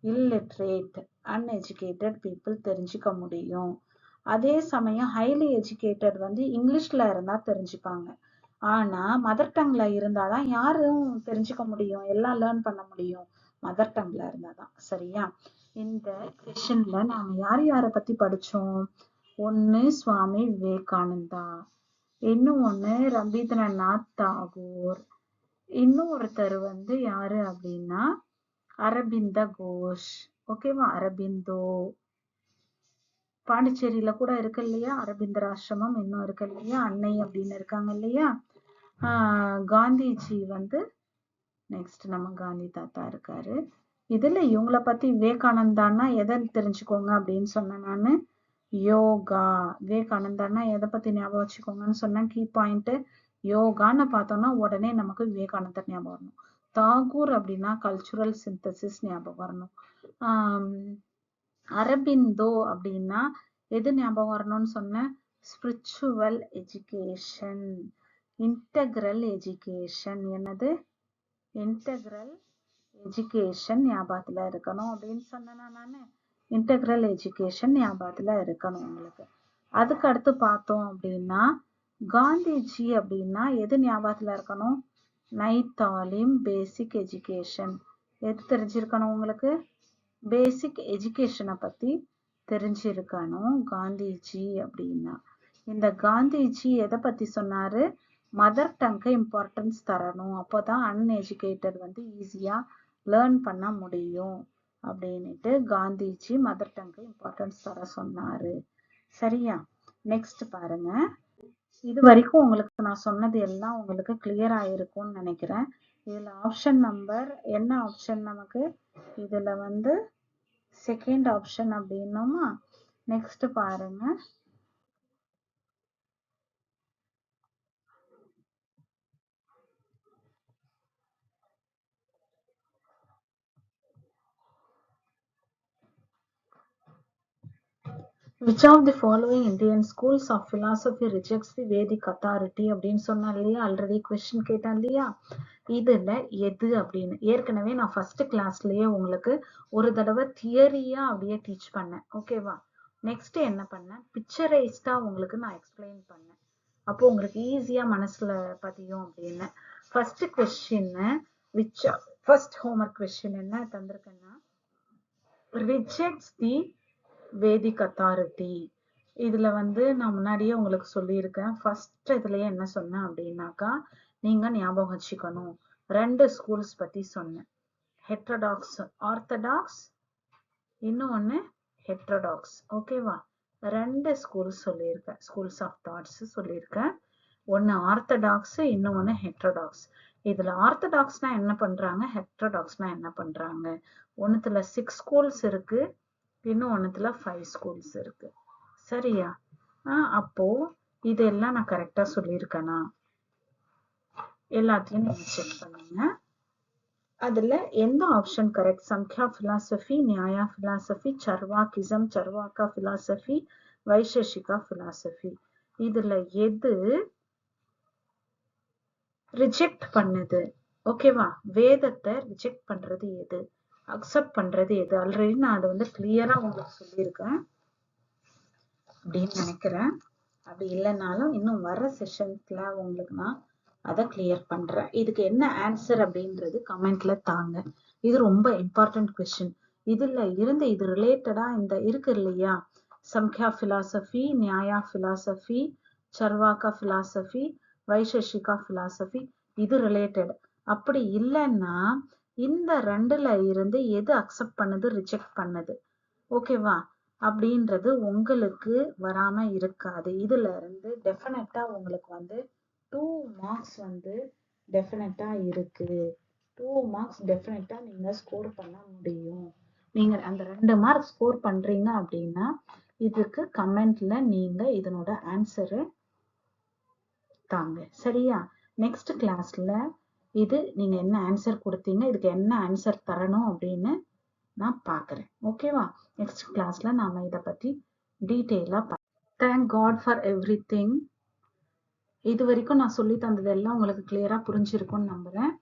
இல்லிட்ரேட் அன்எஜுகேட்டட் பீப்புள் தெரிஞ்சுக்க முடியும். அதே சமயம் ஹைலி எஜுகேட்டட் வந்து இங்கிலீஷ்ல இருந்தா தெரிஞ்சுப்பாங்க. ஆனா மதர் டங்ல இருந்தாதான் யாரும் தெரிஞ்சுக்க முடியும், எல்லாம் லேர்ன் பண்ண முடியும் மதர் டங்ல இருந்தாதான். சரியா? இந்த செஷன்ல நாம யார் யாரை பத்தி படிச்சோம்? ஒண்ணு சுவாமி விவேகானந்தா, இன்னும் ஒண்ணு ரவீந்திரநாத் தாகூர், இன்னும் ஒருத்தர் வந்து யாரு அப்படின்னா அரபிந்த கோஷ். ஓகேவா? அரபிந்தோ. பாண்டிச்சேரியில கூட இருக்கு இல்லையா அரபிந்தர் ஆசிரமம், இன்னும் இருக்கு இல்லையா அன்னை அப்படின்னு இருக்காங்க இல்லையா. காந்திஜி வந்து நெக்ஸ்ட் நம்ம காந்தி தாத்தா இருக்காரு. இதுல இவங்கள பத்தி விவேகானந்தான்னா எதை தெரிஞ்சுக்கோங்க அப்படின்னு சொன்னேன் நானு? யோகா. விவேகானந்தர்னா எதை பத்தி ஞாபகம் வச்சுக்கோங்கன்னு சொன்னா கீ பாயிண்ட். யோகான்னு பார்த்தோம்னா உடனே நமக்கு விவேகானந்தர் ஞாபகம் வரணும். தாகூர் அப்படின்னா கல்ச்சுரல் சிந்தசிஸ் ஞாபகம் வரணும். அரபிந்தோ அப்படின்னா எது ஞாபகம் வரணும்னு சொன்ன ஸ்பிரிச்சுவல் எஜுகேஷன். Integral education. என்னது? இன்டெக்ரல் எஜுகேஷன் ஞாபகத்துல இருக்கணும் அப்படின்னு சொன்னேன்னா நானு. இன்டெக்ரல் எஜுகேஷன் ஞாபகத்துல இருக்கணும் உங்களுக்கு. அதுக்கு அடுத்து பார்த்தோம் அப்படின்னா காந்திஜி அப்படின்னா எது ஞாபகத்துல இருக்கணும்? நைதாலிம் பேசிக் எஜுகேஷன். எது தெரிஞ்சிருக்கணும் உங்களுக்கு? பேசிக் எஜுகேஷனை பத்தி தெரிஞ்சிருக்கணும் காந்திஜி அப்படின்னா. இந்த காந்திஜி எதை பத்தி சொன்னாரு? மதர் டங்க்கு இம்பார்ட்டன்ஸ் தரணும், அப்போதான் அன்எஜுகேட்டட் ஈஸியா லேர்ன் பண்ண முடியும் அப்படின்னுட்டு காந்திஜி மதர் டங்க்கு இம்பார்ட்டன்ஸ் தர சொன்னாரு. சரியா? நெக்ஸ்ட் பாருங்க. இது வரைக்கும் உங்களுக்கு நான் சொன்னது எல்லாம் உங்களுக்கு கிளியர் ஆயிருக்கும்னு நினைக்கிறேன். இதுல ஆப்ஷன் நம்பர் என்ன ஆப்ஷன் நமக்கு? இதுல செகண்ட் ஆப்ஷன் அப்படின்னோமா. நெக்ஸ்ட் பாருங்க. Which of the following Indian schools of philosophy rejects the Vedic authority அப்படின்னு சொன்னா இல்லையா? ஆல்ரெடி கொஸ்டின் கேட்டேன் இல்லையா? இதுல எது அப்படின்னு ஏற்கனவே நான் ஃபர்ஸ்ட் கிளாஸ்லயே உங்களுக்கு ஒரு தடவை தியரியா அப்படியே டீச் பண்ணேன். ஓகேவா? நெக்ஸ்ட் என்ன பண்ணேன்? பிக்சரைஸ்டா உங்களுக்கு நான் எக்ஸ்பிளைன் பண்ணேன். அப்போ உங்களுக்கு ஈஸியா மனசுல பதியும் அப்படின்னு. First question first homework question என்ன தந்திருக்கேன்னா, rejects the Vedic authority. இதுல நான் முன்னாடியே உங்களுக்கு சொல்லியிருக்கேன். ஃபர்ஸ்ட் இதுலயே என்ன சொன்னேன் அப்படின்னாக்கா, நீங்க ஞாபகம் வச்சுக்கணும், ரெண்டு ஸ்கூல்ஸ் பத்தி சொன்னேன். ஹெட்ரோடாக்ஸ், ஆர்த்தடாக்ஸ், இன்னொன்னு ஹெட்ரோடாக்ஸ். ஓகேவா? ரெண்டு ஸ்கூல்ஸ் சொல்லியிருக்கேன், ஸ்கூல்ஸ் ஆஃப் தாட்ஸ் சொல்லியிருக்கேன். ஒன்னு ஆர்த்தடாக்ஸ், இன்னொன்னு ஹெட்ரோடாக்ஸ். இதுல ஆர்த்தடாக்ஸ்னா என்ன பண்றாங்க, ஹெட்ரோடாக்ஸ்னா என்ன பண்றாங்க? ஒன்னுத்துல 6 ஸ்கூல்ஸ் இருக்கு, இன்னும் ஒன்னுத்துல 5 ஸ்கூல்ஸ் இருக்கு. சரியா? அப்போ இதெல்லாம் நான் கரெக்டா சொல்லியிருக்கேனா? எல்லாத்தையும் நீங்க செக் பண்ணுங்க. அதுல எந்த option correct? Samkhya philosophy, Nyaya philosophy, Charvakism, Charvaka philosophy, Vaisheshika philosophy. இதுல எது ரிஜெக்ட் பண்ணுது? ஓகேவா? வேதத்தை ரிஜெக்ட் பண்றது எது, அக்செப்ட் பண்றது எது? ஆல்ரெடி நான் அதை கிளியரா உங்களுக்கு சொல்லியிருக்கேன் அப்படின்னு நினைக்கிறேன். அப்படி இல்லைனாலும் இன்னும் வர செஷன்ஸ்ல உங்களுக்கு நான் அதை கிளியர் பண்றேன். இதுக்கு என்ன ஆன்சர் அப்படின்றது கமெண்ட்ல தாங்க. இது ரொம்ப இம்பார்ட்டன்ட் கொஸ்டின். இதுல இருந்து இது ரிலேட்டடா இந்த இருக்கு இல்லையா, Samkhya philosophy, Nyaya philosophy, Charvaka philosophy, Vaisheshika philosophy, இது ரிலேட்டட். அப்படி இல்லைன்னா இந்த ரெண்டுல இருந்து எது அக்செப்ட் பண்ணுது, ரிஜெக்ட் பண்ணுது, ஓகேவா அப்படின்றது உங்களுக்கு வராம இருக்காது. இதுல இருந்து டெஃபினட்டா உங்களுக்கு 2 மார்க்ஸ் டெஃபினட்டா இருக்கு. 2 மார்க்ஸ் டெஃபினட்டா நீங்க ஸ்கோர் பண்ண முடியும். நீங்க அந்த 2 மார்க் ஸ்கோர் பண்றீங்க அப்படின்னா இதுக்கு கமெண்ட்ல நீங்க இதனோட ஆன்சரு தாங்க. சரியா? நெக்ஸ்ட் கிளாஸ்ல இது நீங்க என்ன ஆன்சர் கொடுத்தீங்க, இதுக்கு என்ன ஆன்சர் தரணும் அப்படின்னு நான் பாக்குறேன். ஓகேவா? நெக்ஸ்ட் கிளாஸ்ல நாம இத பத்தி டீடைலா தேங்க் காட் ஃபார் எவ்ரிதிங். இது வரைக்கும் நான் சொல்லி தந்தது எல்லாம் உங்களுக்கு கிளியரா புரிஞ்சிருக்கும்னு நம்புறேன்.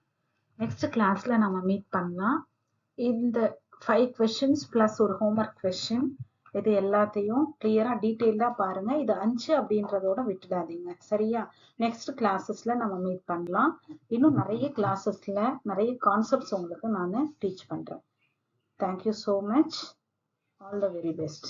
நெக்ஸ்ட் கிளாஸ்ல நாம மீட் பண்ணலாம். இந்த 5 கொஸ்டின்ஸ் பிளஸ் ஒரு ஹோம்வொர்க் கொஸ்டின், இது எல்லாத்தையும் கிளியரா டீடைலா பாருங்க. இது 5 அப்படின்றதோட விட்டுடாதீங்க. சரியா? நெக்ஸ்ட் கிளாஸஸ்ல நம்ம மீட் பண்ணலாம். இன்னும் நிறைய கிளாஸஸ்ல நிறைய கான்செப்ட்ஸ் உங்களுக்கு நான் டீச் பண்றேன். Thank you so much. All the very best.